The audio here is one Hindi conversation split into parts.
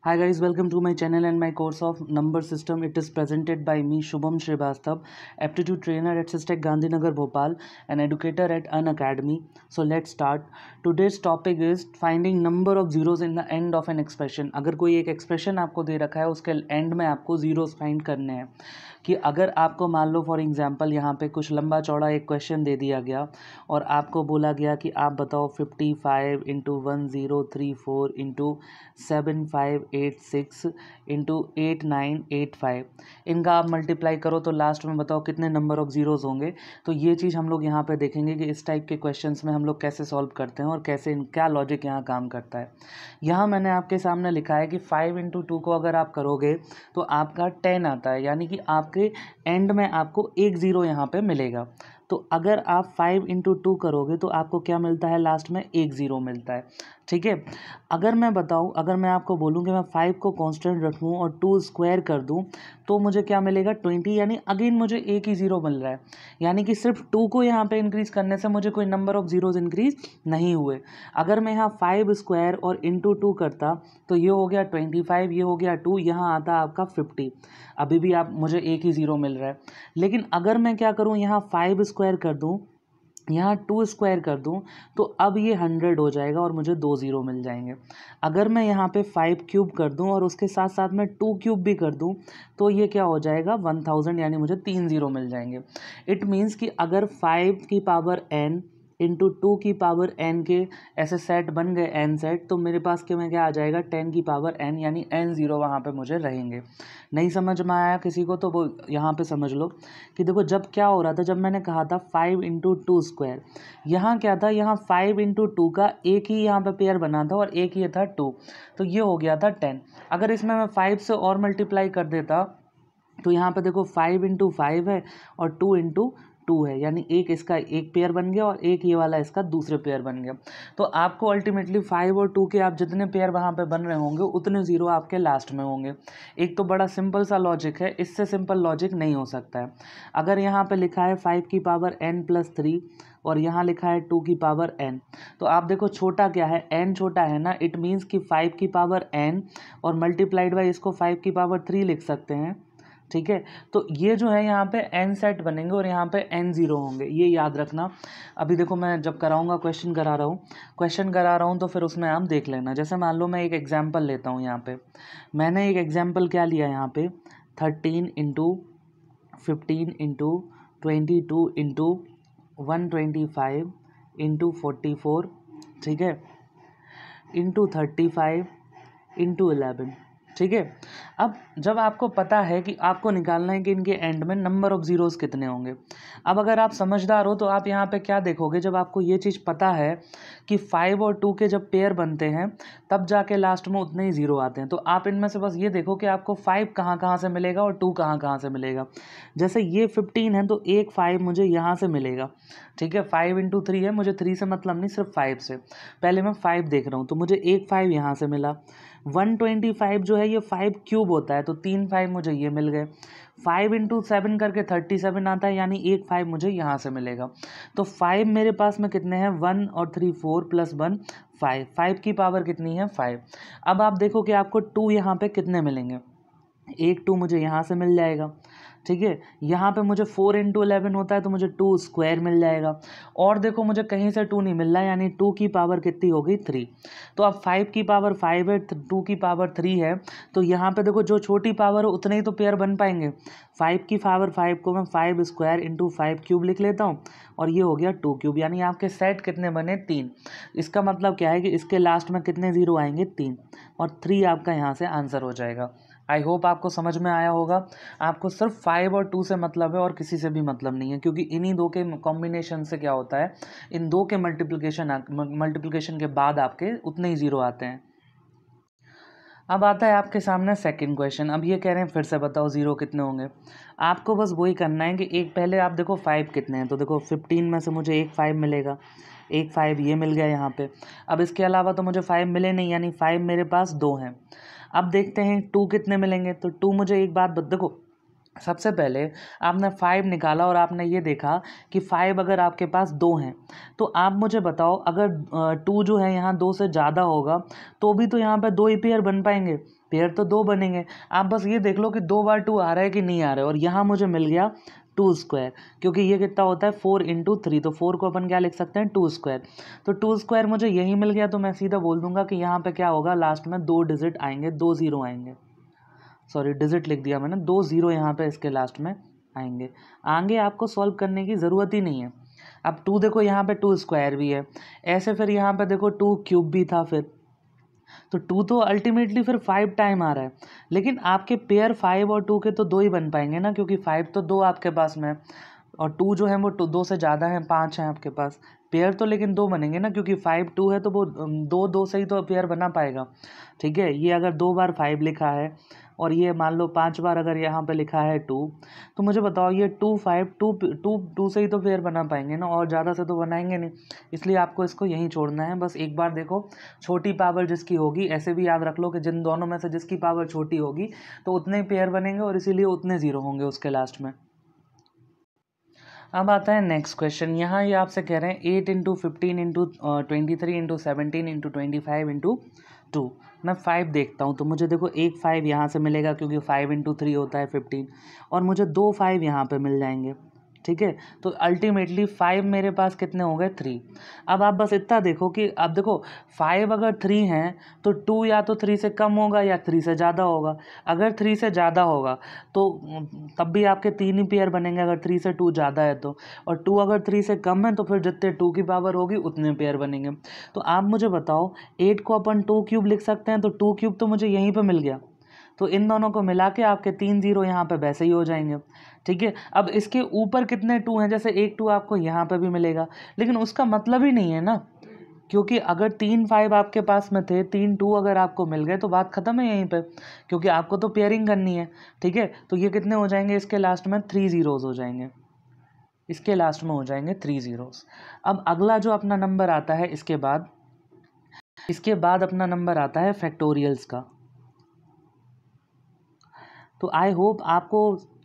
Hi guys, welcome to my channel and my course of number system. It is presented by me Shubham Srivastav, aptitude trainer at Systech Gandhinagar Bhopal, an educator at An Academy. So let's start. Today's topic is finding number of zeros in the end of an expression. अगर कोई एक expression आपको दे रखा है उसके end में आपको zeros find करने हैं कि अगर आपको मान लो फॉर एग्जांपल यहाँ पे कुछ लंबा चौड़ा एक क्वेश्चन दे दिया गया और आपको बोला गया कि आप बताओ 55 इंटू 1034 इंटू 7586 इंटू 8985 इनका आप मल्टीप्लाई करो तो लास्ट में बताओ कितने नंबर ऑफ ज़ीरोज़ होंगे। तो ये चीज़ हम लोग यहाँ पे देखेंगे कि इस टाइप के क्वेश्चंस में हम लोग कैसे सॉल्व करते हैं और कैसे क्या लॉजिक यहाँ काम करता है। यहाँ मैंने आपके सामने लिखा है कि 5 इंटू 2 को अगर आप करोगे तो आपका 10 आता है, यानी कि आपके एंड में आपको एक ज़ीरो यहाँ पे मिलेगा। तो अगर आप 5 इंटू 2 करोगे तो आपको क्या मिलता है, लास्ट में एक ज़ीरो मिलता है। ठीक है, अगर मैं बताऊं, अगर मैं आपको बोलूं कि मैं 5 को कांस्टेंट रखूं और 2 स्क्वायर कर दूं तो मुझे क्या मिलेगा 20, यानी अगेन मुझे एक ही ज़ीरो मिल रहा है, यानी कि सिर्फ 2 को यहाँ पे इंक्रीज़ करने से मुझे कोई नंबर ऑफ ज़ीरोज़ इंक्रीज़ नहीं हुए। अगर मैं यहाँ 5 स्क्वायर और इंटू 2 करता तो ये हो गया 25, ये हो गया 2, यहाँ आता आपका 50, अभी भी आप मुझे एक ही ज़ीरो मिल रहा है। लेकिन अगर मैं क्या करूँ, यहाँ 5 स्क्वायर कर दूँ, यहाँ 2 स्क्वायर कर दूं तो अब ये 100 हो जाएगा और मुझे दो ज़ीरो मिल जाएंगे। अगर मैं यहाँ पे 5 क्यूब कर दूं और उसके साथ साथ में 2 क्यूब भी कर दूं तो ये क्या हो जाएगा 1000, यानी मुझे तीन ज़ीरो मिल जाएंगे। इट मीन्स कि अगर 5 की पावर n इंटू 2 की पावर n के ऐसे सेट बन गए n सेट, तो मेरे पास के में क्या आ जाएगा 10 की पावर n, यानी n ज़ीरो वहाँ पे मुझे रहेंगे। नहीं समझ में आया किसी को तो वो यहाँ पे समझ लो कि देखो जब क्या हो रहा था, जब मैंने कहा था 5 इंटू 2 स्क्वायर, यहाँ क्या था, यहाँ 5 इंटू 2 का एक ही यहाँ पे पेयर बना था और एक ये था 2, तो ये हो गया था 10। अगर इसमें मैं 5 से और मल्टीप्लाई कर देता तो यहाँ पे देखो 5 इंटू 5 है और 2 इंटू 2 है, यानी एक इसका एक पेयर बन गया और एक ये वाला इसका दूसरे पेयर बन गया। तो आपको अल्टीमेटली 5 और 2 के आप जितने पेयर वहाँ पे बन रहे होंगे उतने ज़ीरो आपके लास्ट में होंगे। एक तो बड़ा सिंपल सा लॉजिक है, इससे सिंपल लॉजिक नहीं हो सकता है। अगर यहाँ पे लिखा है 5 की पावर n प्लस 3 और यहाँ लिखा है 2 की पावर n, तो आप देखो छोटा क्या है, n छोटा है ना, इट मीन्स कि 5 की पावर n और मल्टीप्लाइड बाई इसको 5 की पावर 3 लिख सकते हैं। ठीक है, तो ये जो है यहाँ पे n सेट बनेंगे और यहाँ पे n ज़ीरो होंगे, ये याद रखना। अभी देखो मैं जब कराऊंगा क्वेश्चन करा रहा हूँ तो फिर उसमें आप देख लेना। जैसे मान लो मैं एक एग्जांपल लेता हूँ, यहाँ पे मैंने एक एग्जांपल क्या लिया, यहाँ पे 13 इंटू 15 इंटू 22 इंटू 125 इंटू 44, ठीक है, इंटू 35 इंटू 11। ठीक है, अब जब आपको पता है कि आपको निकालना है कि इनके एंड में नंबर ऑफ ज़ीरोज़ कितने होंगे, अब अगर आप समझदार हो तो आप यहाँ पे क्या देखोगे, जब आपको ये चीज़ पता है कि 5 और 2 के जब पेयर बनते हैं तब जाके लास्ट में उतने ही ज़ीरो आते हैं, तो आप इनमें से बस ये देखो कि आपको 5 कहाँ कहाँ से मिलेगा और 2 कहाँ कहाँ से मिलेगा। जैसे ये 15 है तो एक 5 मुझे यहाँ से मिलेगा। ठीक है, 5 इंटू 3 है, मुझे 3 से मतलब नहीं, सिर्फ 5 से, पहले मैं 5 देख रहा हूँ तो मुझे एक 5 यहाँ से मिला। 125 जो है ये 5 क्यूब होता है तो तीन 5 मुझे ये मिल गए। 5 इंटू 7 करके 37 आता है, यानी एक 5 मुझे यहाँ से मिलेगा। तो 5 मेरे पास में कितने हैं, 1 और 3 4 प्लस 1 5, 5 की पावर कितनी है 5। अब आप देखो कि आपको 2 यहाँ पे कितने मिलेंगे, एक 2 मुझे यहाँ से मिल जाएगा। ठीक है, यहाँ पे मुझे 4 इंटू 11 होता है तो मुझे 2 स्क्वायर मिल जाएगा। और देखो मुझे कहीं से 2 नहीं मिल रहा है, यानी 2 की पावर कितनी हो गई 3। तो अब 5 की पावर 5 है, 2 की पावर 3 है, तो यहाँ पे देखो जो छोटी पावर है उतने ही तो पेयर बन पाएंगे। 5 की पावर 5 को मैं 5 स्क्वायर इंटू 5 क्यूब लिख लेता हूँ और ये हो गया 2 क्यूब, यानी आपके सेट कितने बने 3। इसका मतलब क्या है कि इसके लास्ट में कितने ज़ीरो आएंगे 3, और 3 आपका यहाँ से आंसर हो जाएगा। आई होप आपको समझ में आया होगा। आपको सिर्फ 5 और 2 से मतलब है और किसी से भी मतलब नहीं है, क्योंकि इन्हीं दो के कॉम्बिनेशन से क्या होता है, इन दो के मल्टीप्लिकेशन के बाद आपके उतने ही ज़ीरो आते हैं। अब आता है आपके सामने सेकंड क्वेश्चन। अब ये कह रहे हैं फिर से बताओ ज़ीरो कितने होंगे। आपको बस वही करना है कि एक पहले आप देखो 5 कितने हैं, तो देखो 15 में से मुझे एक 5 मिलेगा, एक 5 ये मिल गया यहाँ पे। अब इसके अलावा तो मुझे 5 मिले नहीं, यानी 5 मेरे पास 2 हैं। अब देखते हैं 2 कितने मिलेंगे, तो 2 मुझे एक बात देखो, सबसे पहले आपने 5 निकाला और आपने ये देखा कि 5 अगर आपके पास 2 हैं, तो आप मुझे बताओ अगर 2 जो है यहाँ 2 से ज़्यादा होगा तो भी तो यहाँ पे 2 ही पेयर बन पाएंगे, पेयर तो 2 बनेंगे। आप बस ये देख लो कि 2 बार 2 आ रहा है कि नहीं आ रहा है, और यहाँ मुझे मिल गया 2 स्क्वायर, क्योंकि ये कितना होता है 4 इंटू 3, तो 4 को अपन क्या लिख सकते हैं 2 स्क्वायर। तो 2 स्क्वायर मुझे यही मिल गया, तो मैं सीधा बोल दूंगा कि यहाँ पे क्या होगा, लास्ट में 2 डिजिट आएंगे, 2 ज़ीरो आएंगे, सॉरी डिजिट लिख दिया मैंने, 2 ज़ीरो यहाँ पे इसके लास्ट में आएंगे। आगे आपको सॉल्व करने की ज़रूरत ही नहीं है। अब 2 देखो यहाँ पे 2 स्क्वायर भी है, ऐसे फिर यहाँ पे देखो 2 क्यूब भी था, फिर तो 2 तो अल्टीमेटली फिर 5 टाइम आ रहा है, लेकिन आपके पेयर 5 और 2 के तो 2 ही बन पाएंगे ना, क्योंकि 5 तो 2 आपके पास में है और 2 जो है वो 2 से ज़्यादा है, 5 है आपके पास। पेयर तो लेकिन 2 बनेंगे ना, क्योंकि 5 2 है तो वो 2 2 से ही तो पेयर बना पाएगा। ठीक है, ये अगर 2 बार 5 लिखा है और ये मान लो 5 बार अगर यहाँ पे लिखा है 2, तो मुझे बताओ ये 2 5 2 2 2 से ही तो पेयर बना पाएंगे ना, और ज़्यादा से तो बनाएंगे नहीं। इसलिए आपको इसको यहीं छोड़ना है। बस एक बार देखो, छोटी पावर जिसकी होगी, ऐसे भी याद रख लो कि जिन दोनों में से जिसकी पावर छोटी होगी तो उतने ही पेयर बनेंगे और इसीलिए उतने ज़ीरो होंगे उसके लास्ट में। अब आता है नेक्स्ट क्वेश्चन। यहाँ ये आपसे कह रहे हैं 8 into 15 into 23 into 17 into 25 into 2। मैं 5 देखता हूँ, तो मुझे देखो एक 5 यहाँ से मिलेगा, क्योंकि 5 इंटू 3 होता है 15, और मुझे 2 5 यहाँ पे मिल जाएंगे। ठीक है, तो अल्टीमेटली 5 मेरे पास कितने हो गए 3। अब आप बस इतना देखो कि अब देखो 5 अगर 3 हैं तो 2 या तो 3 से कम होगा या 3 से ज़्यादा होगा। अगर 3 से ज़्यादा होगा तो तब भी आपके 3 ही पेयर बनेंगे, अगर 3 से 2 ज़्यादा है तो, और 2 अगर 3 से कम है तो फिर जितने 2 की पावर होगी उतने पेयर बनेंगे। तो आप मुझे बताओ 8 को अपन 2 क्यूब लिख सकते हैं, तो 2 क्यूब तो मुझे यहीं पर मिल गया, तो इन दोनों को मिला के आपके 3 ज़ीरो यहाँ पे वैसे ही हो जाएंगे। ठीक है, अब इसके ऊपर कितने 2 हैं, जैसे एक 2 आपको यहाँ पे भी मिलेगा, लेकिन उसका मतलब ही नहीं है ना, क्योंकि अगर 3 5 आपके पास में थे, 3 2 अगर आपको मिल गए तो बात खत्म है यहीं पे, क्योंकि आपको तो पेयरिंग करनी है। ठीक है, तो ये कितने हो जाएंगे, इसके लास्ट में 3 ज़ीरोज़ हो जाएंगे, इसके लास्ट में हो जाएंगे 3 ज़ीरोज़। अब अगला जो अपना नंबर आता है इसके बाद अपना नंबर आता है फैक्टोरियल्स का। तो आई होप आपको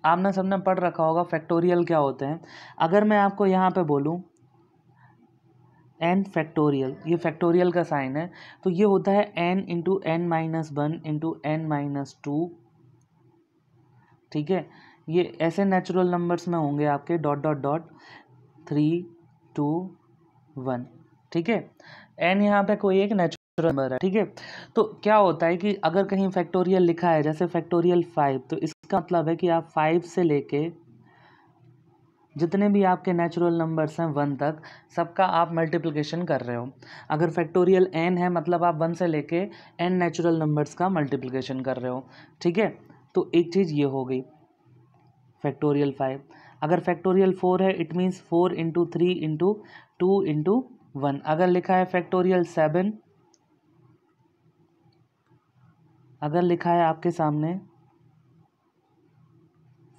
आपने सबने पढ़ रखा होगा फैक्टोरियल क्या होते हैं। अगर मैं आपको यहाँ पे बोलूँ एन फैक्टोरियल, ये फैक्टोरियल का साइन है, तो ये होता है n into n minus 1 into n minus 2। ठीक है, ये ऐसे नेचुरल नंबर्स में होंगे आपके डॉट डॉट डॉट 3 2 1। ठीक है, एन यहाँ पे कोई एक नेचुरल नंबर है। ठीक है, तो क्या होता है कि अगर कहीं फैक्टोरियल लिखा है जैसे फैक्टोरियल 5, तो इसका मतलब है कि आप 5 से लेके जितने भी आपके नेचुरल नंबर्स हैं 1 तक, सबका आप मल्टीप्लिकेशन कर रहे हो। अगर फैक्टोरियल n है मतलब आप 1 से लेके n नेचुरल नंबर्स का मल्टीप्लिकेशन कर रहे हो। ठीक है, तो एक चीज़ ये हो गई फैक्टोरियल 5। अगर फैक्टोरियल 4 है it means 4 into 3 into 2 into 1। अगर लिखा है फैक्टोरियल 7, अगर लिखा है आपके सामने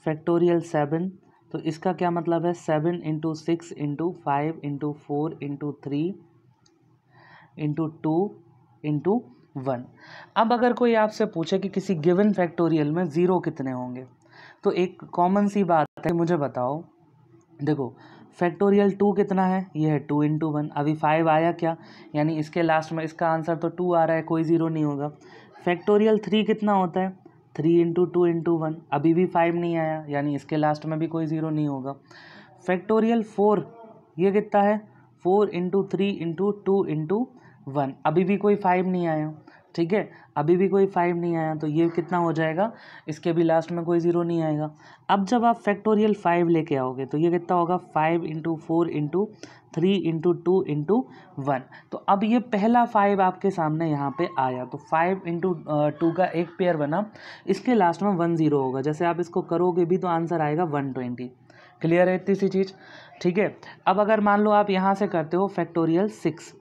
फैक्टोरियल 7, तो इसका क्या मतलब है 7 into 6 into 5 into 4 into 3 into 2 into 1। अब अगर कोई आपसे पूछे कि किसी गिवन फैक्टोरियल में ज़ीरो कितने होंगे, तो एक कॉमन सी बात है, मुझे बताओ। देखो फैक्टोरियल 2 कितना है, ये है 2 इंटू 1। अभी 5 आया क्या, यानी इसके लास्ट में इसका आंसर तो 2 आ रहा है, कोई ज़ीरो नहीं होगा। फैक्टोरियल 3 कितना होता है 3 इंटू 2 इंटू 1, अभी भी 5 नहीं आया, यानी इसके लास्ट में भी कोई ज़ीरो नहीं होगा। फैक्टोरियल 4 ये कितना है 4 इंटू 3 इंटू 2 इंटू 1, अभी भी कोई 5 नहीं आया। ठीक है, अभी भी कोई 5 नहीं आया, तो ये कितना हो जाएगा, इसके भी लास्ट में कोई ज़ीरो नहीं आएगा। अब जब आप फैक्टोरियल 5 लेके आओगे तो ये कितना होगा 5 इंटू 4 इंटू 3 इंटू 2 इंटू 1। तो अब ये पहला 5 आपके सामने यहाँ पे आया, तो 5 इंटू 2 का एक पेयर बना, इसके लास्ट में 1 ज़ीरो होगा। जैसे आप इसको करोगे भी तो आंसर आएगा 120। क्लियर है इतनी सी चीज़। ठीक है, अब अगर मान लो आप यहाँ से करते हो फैक्टोरियल 6,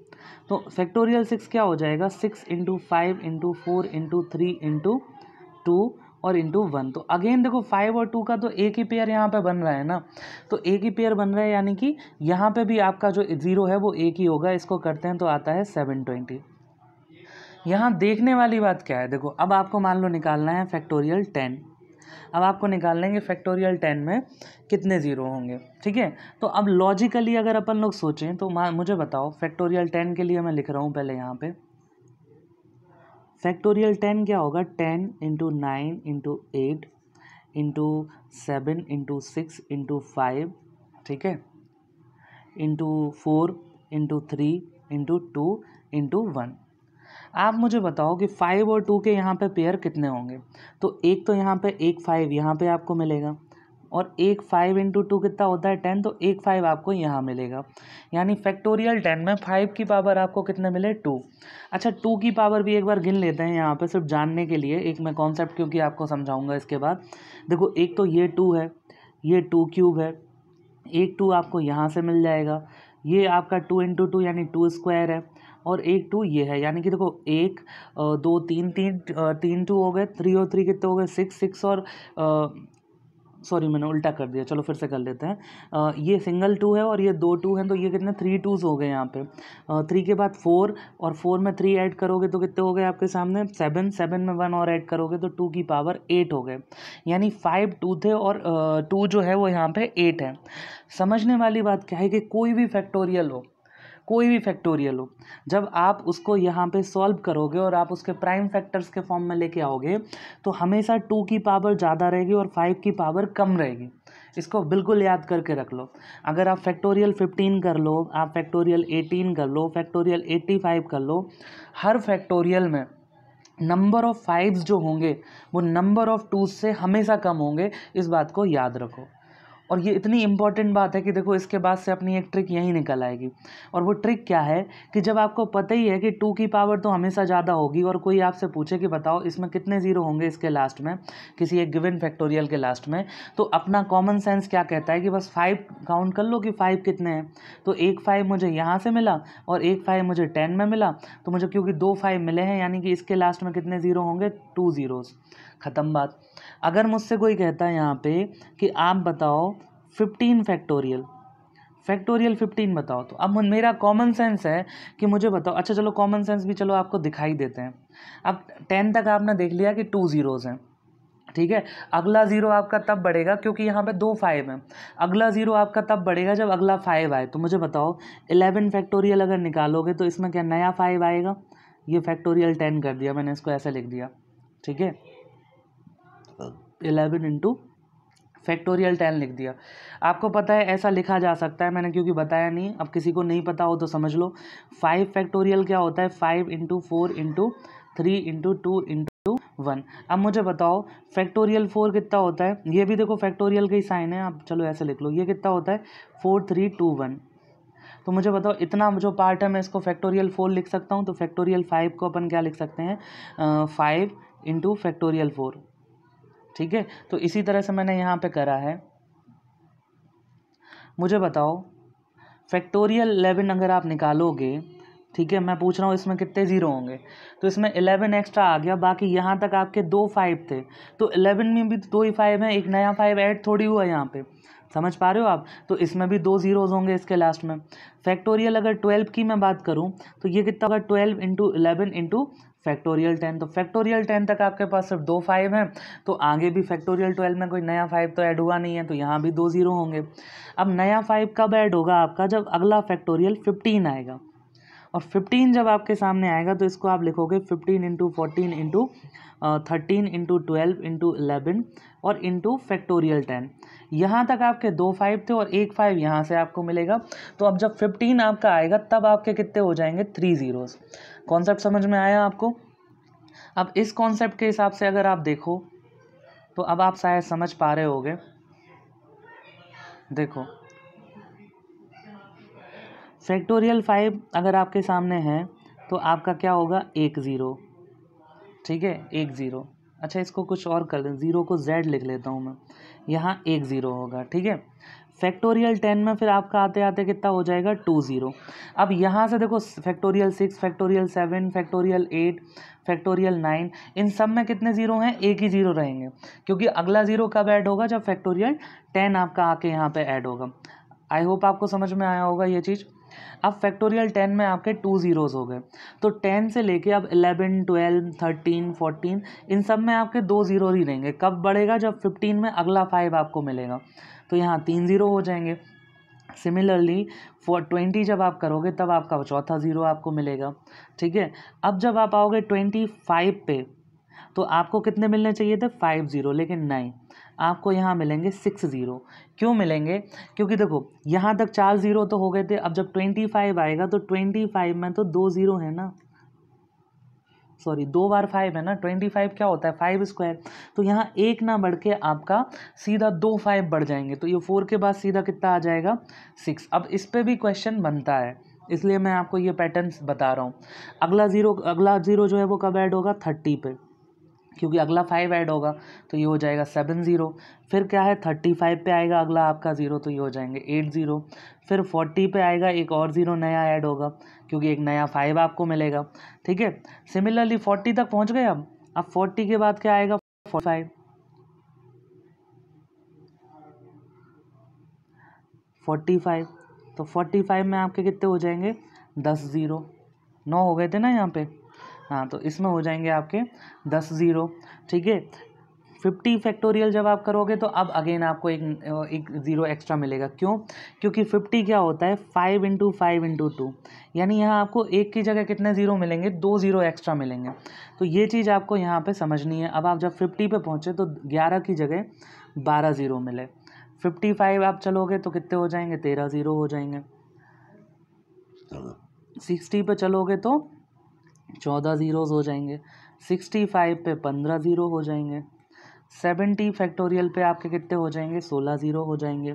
तो फैक्टोरियल 6 क्या हो जाएगा 6 इंटू 5 इंटू 4 इंटू 3 इंटू 2 और इंटू 1। तो अगेन देखो 5 और 2 का तो एक ही पेयर यहाँ पे बन रहा है ना, तो एक ही पेयर बन रहा है, यानी कि यहाँ पे भी आपका जो ज़ीरो है वो एक ही होगा। इसको करते हैं तो आता है 720। यहाँ देखने वाली बात क्या है, देखो अब आपको मान लो निकालना है फैक्टोरियल 10। अब आपको निकालने के फैक्टोरियल 10 में कितने ज़ीरो होंगे, ठीक है। तो अब लॉजिकली अगर अपन लोग सोचें तो मुझे बताओ फैक्टोरियल 10 के लिए मैं लिख रहा हूँ पहले यहाँ पे फैक्टोरियल 10 क्या होगा, 10 into 9 into 8 into 7 into 6 into 5, ठीक है, इंटू 4 इंटू 3 इंटू 2 इंटू 1। आप मुझे बताओ कि 5 और 2 के यहाँ पे पेयर कितने होंगे। तो एक तो यहाँ पे एक 5 यहाँ पे आपको मिलेगा और एक 5 इंटू 2 कितना होता है 10, तो एक 5 आपको यहाँ मिलेगा। यानी फैक्टोरियल 10 में 5 की पावर आपको कितने मिले 2। अच्छा 2 की पावर भी एक बार गिन लेते हैं यहाँ पे सिर्फ जानने के लिए, एक मैं कॉन्सेप्ट क्योंकि आपको समझाऊंगा इसके बाद। देखो एक तो ये 2 है, ये 2 क्यूब है, एक 2 आपको यहाँ से मिल जाएगा, ये आपका 2 इंटू 2 यानी 2 स्क्वायर है, और एक 2 ये है। यानी कि देखो 1 2 3 3 2 हो गए, 3 और 3 कितने हो गए 6 और सॉरी मैंने उल्टा कर दिया, चलो फिर से कर लेते हैं। ये सिंगल 2 है और ये 2 2 हैं, तो ये कितने 3 2s हो गए यहाँ पे। 3 के बाद 4 और 4 में 3 ऐड करोगे तो कितने हो गए आपके सामने 7, 7 में 1 और ऐड करोगे तो 2 की पावर 8 हो गए। यानी 5 2 थे और 2 जो है वो यहाँ पे 8 है। समझने वाली बात क्या है कि कोई भी फैक्टोरियल हो, जब आप उसको यहाँ पे सॉल्व करोगे और आप उसके प्राइम फैक्टर्स के फॉर्म में लेके आओगे तो हमेशा 2 की पावर ज़्यादा रहेगी और 5 की पावर कम रहेगी। इसको बिल्कुल याद करके रख लो। अगर आप फैक्टोरियल 15 कर लो, आप फैक्टोरियल 18 कर लो, फैक्टोरियल 85 कर लो, हर फैक्टोरियल में नंबर ऑफ़ 5s जो होंगे वो नंबर ऑफ़ 2s से हमेशा कम होंगे। इस बात को याद रखो। और ये इतनी इम्पॉर्टेंट बात है कि देखो इसके बाद से अपनी एक ट्रिक यही निकल आएगी। और वो ट्रिक क्या है कि जब आपको पता ही है कि 2 की पावर तो हमेशा ज़्यादा होगी और कोई आपसे पूछे कि बताओ इसमें कितने ज़ीरो होंगे इसके लास्ट में, किसी एक गिवन फैक्टोरियल के लास्ट में, तो अपना कॉमन सेंस क्या कहता है कि बस 5 काउंट कर लो कि 5 कितने हैं। तो एक 5 मुझे यहाँ से मिला और एक 5 मुझे 10 में मिला, तो मुझे क्योंकि 2 5 मिले हैं यानी कि इसके लास्ट में कितने ज़ीरो होंगे 2 ज़ीरोज़। ख़त्म बात। अगर मुझसे कोई कहता है यहाँ पे कि आप बताओ 15 फैक्टोरियल 15 बताओ, तो अब मेरा कॉमन सेंस है कि मुझे बताओ, अच्छा चलो कॉमन सेंस भी चलो आपको दिखाई देते हैं। अब 10 तक आपने देख लिया कि 2 ज़ीरोज़ हैं, ठीक है। अगला ज़ीरो आपका तब बढ़ेगा क्योंकि यहाँ पे 2 5 हैं। अगला ज़ीरो आपका तब बढ़ेगा जब अगला 5 आए। तो मुझे बताओ 11 फैक्टोरियल अगर निकालोगे तो इसमें क्या नया 5 आएगा। ये फैक्टोरियल 10 कर दिया मैंने, इसको ऐसे लिख दिया, ठीक है। 11 इंटू फैक्टोरियल 10 लिख दिया। आपको पता है ऐसा लिखा जा सकता है, मैंने क्योंकि बताया नहीं, अब किसी को नहीं पता हो तो समझ लो। 5 फैक्टोरियल क्या होता है 5 इंटू 4 इंटू 3 इंटू 2 इंटू 1। अब मुझे बताओ फैक्टोरियल 4 कितना होता है, ये भी देखो फैक्टोरियल का ही साइन है, आप चलो ऐसे लिख लो, ये कितना होता है 4 3 2 1। तो मुझे बताओ इतना जो पार्ट है मैं इसको फैक्टोरियल 4 लिख सकता हूँ, तो फैक्टोरियल 5 को अपन क्या लिख सकते हैं 5 इंटू फैक्टोरियल 4, ठीक है। तो इसी तरह से मैंने यहाँ पे करा है। मुझे बताओ फैक्टोरियल 11 अगर आप निकालोगे, ठीक है, मैं पूछ रहा हूँ इसमें कितने ज़ीरो होंगे, तो इसमें 11 एक्स्ट्रा आ गया, बाकी यहाँ तक आपके 2 5 थे, तो 11 में भी 2 ही 5 हैं, एक नया 5 ऐड थोड़ी हुआ यहाँ पे, समझ पा रहे हो आप। तो इसमें भी 2 ज़ीरोज़ होंगे इसके लास्ट में। फैक्टोरियल अगर 12 की मैं बात करूँ तो ये कितना होगा 12 इंटू 11 इंटू फैक्टोरियल 10। तो फैक्टोरियल 10 तक आपके पास सिर्फ 2 5 हैं, तो आगे भी फैक्टोरियल 12 में कोई नया 5 तो ऐड हुआ नहीं है, तो यहाँ भी 2 ज़ीरो होंगे। अब नया 5 कब ऐड होगा आपका, जब अगला फैक्टोरियल 15 आएगा, और 15 जब आपके सामने आएगा तो इसको आप लिखोगे 15 इंटू 14 इंटू 13 इंटू 12 इंटू 11 और इंटू फैक्टोरियल 10। यहाँ तक आपके 2 5 थे और एक 5 यहाँ से आपको मिलेगा। तो अब जब 15 आपका आएगा तब आपके कितने हो जाएंगे 3 ज़ीरोज़। कॉन्सेप्ट समझ में आया आपको। अब इस कॉन्सेप्ट के हिसाब से अगर आप देखो तो अब आप शायद समझ पा रहे होगे। देखो फैक्टोरियल 5 अगर आपके सामने है तो आपका क्या होगा 1 ज़ीरो, ठीक है, 1 ज़ीरो। अच्छा इसको कुछ और कर दें, ज़ीरो को Z लिख लेता हूँ मैं, यहाँ 1 ज़ीरो होगा, ठीक है। फैक्टोरियल 10 में फिर आपका आते आते कितना हो जाएगा 2 ज़ीरो। अब यहाँ से देखो फैक्टोरियल 6 फैक्टोरियल 7 फैक्टोरियल 8 फैक्टोरियल 9, इन सब में कितने ज़ीरो हैं, एक ही ज़ीरो रहेंगे, क्योंकि अगला ज़ीरो कब ऐड होगा, जब फैक्टोरियल 10 आपका आके यहाँ पे ऐड होगा। आई होप आपको समझ में आया होगा ये चीज़। अब फैक्टोरियल 10 में आपके 2 ज़ीरोज़ हो गए, तो 10 से लेके अब 11, 12, 13, 14 इन सब में आपके 2 ज़ीरो ही रहेंगे। कब बढ़ेगा? जब 15 में अगला 5 आपको मिलेगा, तो यहाँ 3 ज़ीरो हो जाएंगे। सिमिलरली फॉर 20 जब आप करोगे तब आपका चौथा ज़ीरो आपको मिलेगा, ठीक है। अब जब आप आओगे 25 पे, तो आपको कितने मिलने चाहिए थे? 5 ज़ीरो, लेकिन नहीं, आपको यहाँ मिलेंगे 6 ज़ीरो। क्यों मिलेंगे? क्योंकि देखो यहाँ तक 4 ज़ीरो तो हो गए थे, अब जब 25 आएगा तो 25 में तो 2 ज़ीरो है ना, सॉरी 2 बार 5 है ना, 25 क्या होता है? 5 स्क्वायर। तो यहाँ एक ना बढ़ के आपका सीधा 2 5 बढ़ जाएंगे, तो ये 4 के बाद सीधा कितना आ जाएगा? 6। अब इस पे भी क्वेश्चन बनता है, इसलिए मैं आपको ये पैटर्न्स बता रहा हूँ। अगला ज़ीरो जो है वो कब ऐड होगा? 30 पे, क्योंकि अगला 5 ऐड होगा, तो ये हो जाएगा 7 ज़ीरो। फिर क्या है? 35 पे आएगा अगला आपका ज़ीरो, तो ये हो जाएंगे 8 ज़ीरो। फिर 40 पे आएगा, एक और ज़ीरो नया ऐड होगा, क्योंकि एक नया 5 आपको मिलेगा, ठीक है। सिमिलरली 40 तक पहुंच गए। अब 40 के बाद क्या आएगा? 45। 45, तो 45 में आपके कितने हो जाएंगे? 10 ज़ीरो। 9 हो गए थे ना यहाँ पे, हाँ, तो इसमें हो जाएंगे आपके 10 ज़ीरो, ठीक है। 50 फैक्टोरियल जब आप करोगे तो अब अगेन आपको एक ज़ीरो एक्स्ट्रा मिलेगा। क्यों? क्योंकि 50 क्या होता है? 5 इंटू 5 इंटू 2, यानी यहाँ आपको एक की जगह कितने ज़ीरो मिलेंगे? 2 ज़ीरो एक्स्ट्रा मिलेंगे। तो ये चीज़ आपको यहाँ पे समझनी है। अब आप जब 50 पे पहुँचे तो 11 की जगह 12 ज़ीरो मिले। 55 आप चलोगे तो कितने हो जाएंगे? 13 ज़ीरो हो जाएंगे। 60 पे चलोगे तो 14 ज़ीरोज़ हो जाएंगे। 65 पे 15 ज़ीरो हो जाएंगे। 70 फैक्टोरियल पे आपके कितने हो जाएंगे? 16 ज़ीरो हो जाएंगे।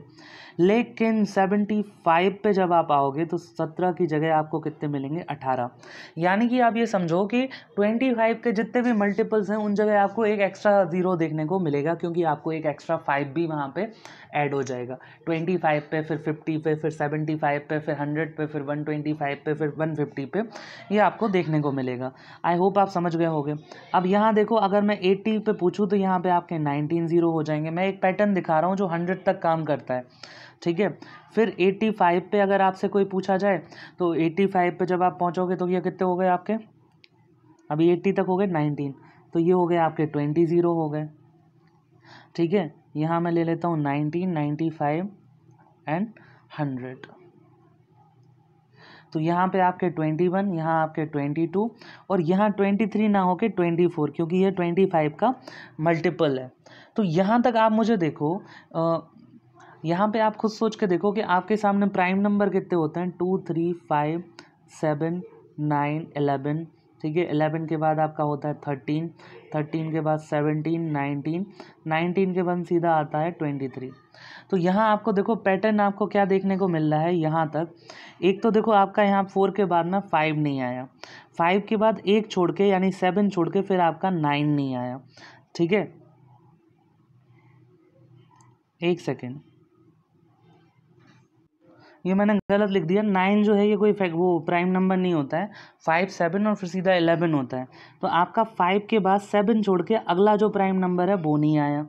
लेकिन 75 पे जब आप आओगे तो 17 की जगह आपको कितने मिलेंगे? 18। यानी कि आप ये समझो कि 25 के जितने भी मल्टीपल्स हैं उन जगह आपको एक एक्स्ट्रा ज़ीरो देखने को मिलेगा, क्योंकि आपको एक एक्स्ट्रा 5 भी वहाँ पे ऐड हो जाएगा। 25 पे, फिर 50 पे, फिर 75 पे, फिर 100 पे, फिर 125 पे, फिर 150 पे, ये आपको देखने को मिलेगा। आई होप आप समझ गए होंगे। अब यहाँ देखो, अगर मैं 80 पे पूछूँ तो यहाँ पे आपके 19 ज़ीरो हो जाएंगे। मैं एक पैटर्न दिखा रहा हूँ जो 100 तक काम करता है, ठीक है। फिर 85 पे अगर आपसे कोई पूछा जाए तो 85 पे जब आप पहुँचोगे तो ये कितने हो गए आपके? अभी 80 तक हो गए 19, तो ये हो गए आपके 20 ज़ीरो हो गए, ठीक है। यहाँ मैं ले लेता हूँ 19, 95 एंड 100, तो यहाँ पे आपके 21, यहाँ आपके 22 और यहाँ 23 ना होके 24, क्योंकि ये 25 का मल्टीपल है। तो यहाँ तक आप मुझे देखो, यहाँ पे आप खुद सोच के देखो कि आपके सामने प्राइम नंबर कितने होते हैं? 2, 3, 5, 7, 9, 11, ठीक है। 11 के बाद आपका होता है 13, 13 के बाद 17, 19, 19 के बाद सीधा आता है 23। तो यहाँ आपको देखो पैटर्न आपको क्या देखने को मिल रहा है यहाँ तक। एक तो देखो आपका यहाँ 4 के बाद में 5 नहीं आया, 5 के बाद एक छोड़ के यानी 7 छोड़ के फिर आपका 9 नहीं आया, ठीक है। एक सेकेंड, ये मैंने गलत लिख दिया। 9 जो है ये कोई वो प्राइम नंबर नहीं होता है। 5, 7 और फिर सीधा 11 होता है। तो आपका 5 के बाद 7 छोड़ के अगला जो प्राइम नंबर है वो नहीं आया,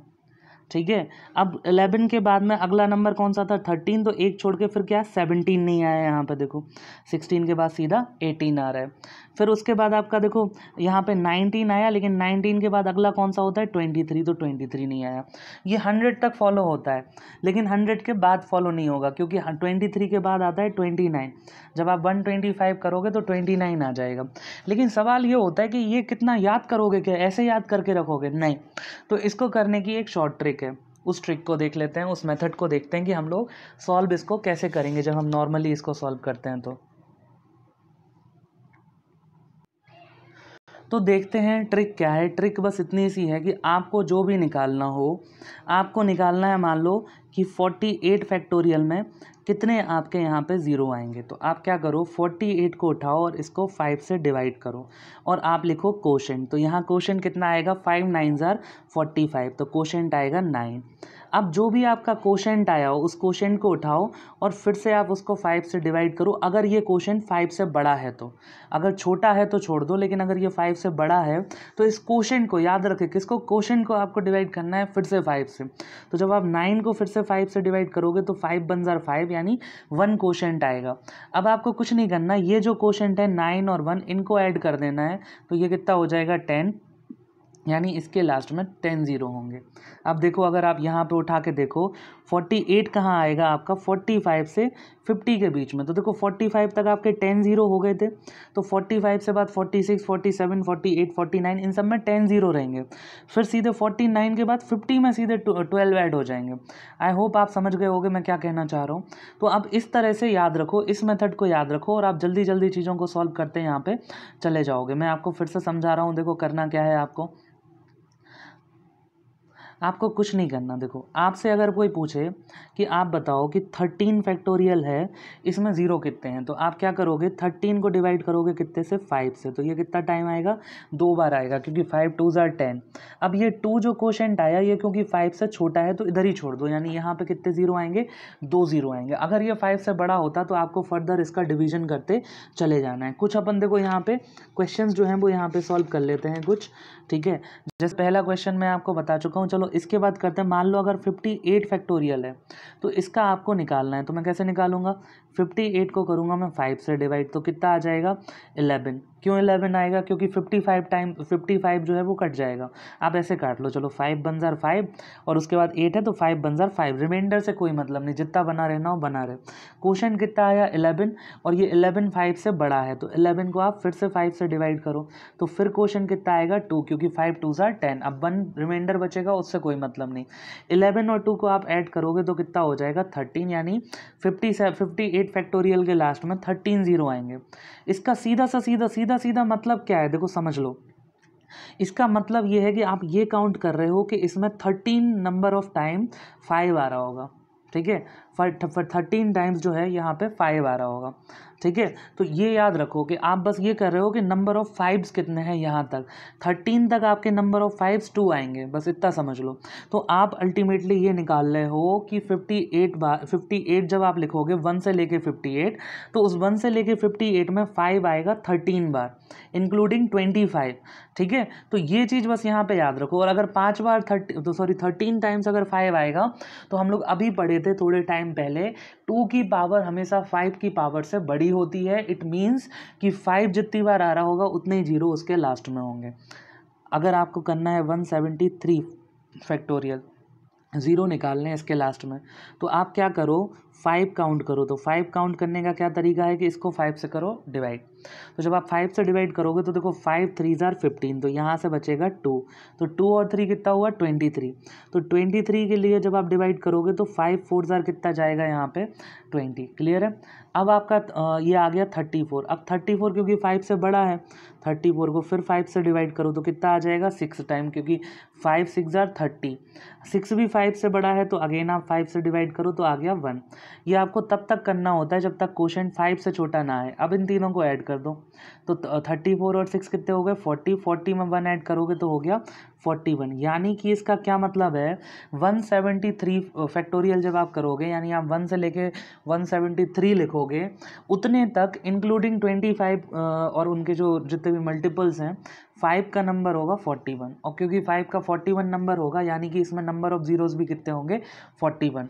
ठीक है। अब 11 के बाद में अगला नंबर कौन सा था? 13, तो एक छोड़ के फिर क्या? 17 नहीं आया यहाँ पे देखो। 16 के बाद सीधा 18 आ रहा है। फिर उसके बाद आपका देखो यहाँ पे 19 आया, लेकिन 19 के बाद अगला कौन सा होता है? 23, तो 23 नहीं आया। ये 100 तक फॉलो होता है, लेकिन 100 के बाद फॉलो नहीं होगा, क्योंकि 23 के बाद आता है 29। जब आप 125 करोगे तो 29 आ जाएगा। लेकिन सवाल ये होता है कि ये कितना याद करोगे? क्या ऐसे याद करके रखोगे? नहीं। तो इसको करने की एक शॉर्ट ट्रिक है, उस ट्रिक को देख लेते हैं, उस मेथड को देखते हैं कि हम लोग सॉल्व इसको कैसे करेंगे जब हम नॉर्मली इसको सॉल्व करते हैं। तो देखते हैं ट्रिक क्या है। ट्रिक बस इतनी सी है कि आपको जो भी निकालना हो, आपको निकालना है, मान लो कि 48 फैक्टोरियल में कितने आपके यहाँ पे ज़ीरो आएंगे। तो आप क्या करो, 48 को उठाओ और इसको 5 से डिवाइड करो और आप लिखो कोशेंट। तो यहाँ कोशेंट कितना आएगा? 5 9 ज़ार 45, तो कोशेंट आएगा 9। अब जो भी आपका कोशेंट आया हो उस कोशेंट को उठाओ और फिर से आप उसको 5 से डिवाइड करो, अगर ये कोशेंट 5 से बड़ा है तो। अगर छोटा है तो छोड़ दो, लेकिन अगर ये 5 से बड़ा है तो इस कोशेंट को याद रखें, किसको, कोशेंट को आपको डिवाइड करना है फिर से 5 से। तो जब आप 9 को फिर से 5 से डिवाइड करोगे तो 5 बन जार 5, यानी 1 कोशेंट आएगा। अब आपको कुछ नहीं करना, ये जो कोशेंट है 9 और 1 इनको ऐड कर देना है, तो ये कितना हो जाएगा 10, यानी इसके लास्ट में 10 जीरो होंगे। अब देखो अगर आप यहाँ पे उठा के देखो 48 कहाँ आएगा आपका, 45 से 50 के बीच में। तो देखो 45 तक आपके 10 जीरो हो गए थे, तो 45 से बाद 46, 47, 48, 49 इन सब में 10 जीरो रहेंगे। फिर सीधे 49 के बाद 50 में सीधे 12 ऐड हो जाएंगे। आई होप आप समझ गए होगे मैं क्या कहना चाह रहा हूँ। तो अब इस तरह से याद रखो, इस मेथड को याद रखो और आप जल्दी जल्दी चीज़ों को सॉल्व करते यहाँ पे चले जाओगे। मैं आपको फिर से समझा रहा हूँ, देखो करना क्या है आपको कुछ नहीं करना। देखो आपसे अगर कोई पूछे कि आप बताओ कि 13 फैक्टोरियल है, इसमें ज़ीरो कितने हैं, तो आप क्या करोगे, 13 को डिवाइड करोगे कितने से, 5 से। तो ये कितना टाइम आएगा, 2 बार आएगा, क्योंकि 5 2 जार 10। अब ये 2 जो कोशेंट आया ये क्योंकि 5 से छोटा है तो इधर ही छोड़ दो, यानी यहाँ पे कितने ज़ीरो आएंगे, 2 ज़ीरो आएंगे। अगर ये 5 से बड़ा होता तो आपको फर्दर इसका डिवीजन करते चले जाना है। कुछ अपन देखो यहाँ पे क्वेश्चन जो हैं वो यहाँ पे सॉल्व कर लेते हैं कुछ, ठीक है। जैसे पहला क्वेश्चन मैं आपको बता चुका हूँ, चलो इसके बाद करते हैं। मान लो अगर 58 फैक्टोरियल है तो इसका आपको निकालना है, तो मैं कैसे निकालूंगा, 58 को करूँगा मैं 5 से डिवाइड, तो कितना आ जाएगा 11। क्यों 11 आएगा, क्योंकि 55 जो है वो कट जाएगा, आप ऐसे काट लो। चलो 5 बन जार 5 और उसके बाद 8 है तो 5 बन जार 5, रिमाइंडर से कोई मतलब नहीं, जितना बना रहना हो बना रहे। क्वेश्चन कितना आया 11, और ये 11 5 से बड़ा है, तो 11 को आप फिर से 5 से डिवाइड करो, तो फिर क्वेश्चन कितना आएगा 2, क्योंकि 5 2 जार 10। अब 1 रिमाइंडर बचेगा, उससे कोई मतलब नहीं। 11 और 2 को आप ऐड करोगे तो कितना हो जाएगा 13, यानी 58 फैक्टोरियल के लास्ट में 13 जीरो आएंगे। इसका सीधा मतलब क्या है, देखो समझ लो। इसका मतलब ये है कि आप ये काउंट कर रहे हो कि इसमें 13 नंबर ऑफ टाइम 5 आ रहा होगा, ठीक है। फॉर 13 टाइम्स जो है यहाँ पे 5 आ रहा होगा, ठीक है। तो ये याद रखो कि आप बस ये कर रहे हो कि नंबर ऑफ 5s कितने हैं, यहाँ तक 13 तक आपके नंबर ऑफ 5s 2 आएंगे, बस इतना समझ लो। तो आप अल्टीमेटली ये निकाल रहे हो कि 58 जब आप लिखोगे 1 से लेके 58, तो उस 1 से लेके 58 में 5 आएगा 13 बार, इंक्लूडिंग 25, ठीक है। तो ये चीज़ बस यहाँ पे याद रखो। और अगर 5 बार 13 टाइम्स अगर 5 आएगा, तो हम लोग अभी पढ़े थे थोड़े टाइम पहले, 2 की पावर हमेशा 5 की पावर से बड़ी होती है। इट मीन्स कि 5 जितनी बार आ रहा होगा उतने ही जीरो उसके लास्ट में होंगे। अगर आपको करना है 173 फैक्टोरियल, ज़ीरो निकालने हैं इसके लास्ट में, तो आप क्या करो, 5 काउंट करो। तो 5 काउंट करने का क्या तरीका है कि इसको 5 से करो डिवाइड। तो जब आप 5 से डिवाइड करोगे तो देखो 5 3 जार 15, तो यहाँ से बचेगा 2, तो 2 और 3 कितना हुआ 23। तो 23 के लिए जब आप डिवाइड करोगे तो 5 4 जार कितना जाएगा यहाँ पे 20, क्लियर है। अब आपका ये आ गया 34। अब 34 क्योंकि 5 से बड़ा है, 34 को फिर 5 से डिवाइड करो तो कितना आ जाएगा 6 टाइम, क्योंकि 5 6 जार 30। 6 भी 5 से बड़ा है, तो अगेन आप 5 से डिवाइड करो तो आ गया 1। ये आपको तब तक करना होता है जब तक क्वोशेंट 5 से छोटा ना आए। अब इन तीनों को ऐड कर दो, तो 34 और 6 कितने हो गए 40, 40 में 1 ऐड करोगे तो हो गया 41। यानी कि इसका क्या मतलब है, 173 फैक्टोरियल जब आप करोगे, यानी आप 1 से लेके 173 लिखोगे, उतने तक इंक्लूडिंग 25 और उनके जो जितने भी मल्टीपल्स हैं, 5 का नंबर होगा 41। और क्योंकि 5 का 41 नंबर होगा, यानी कि इसमें नंबर ऑफ जीरोस भी कितने होंगे 41।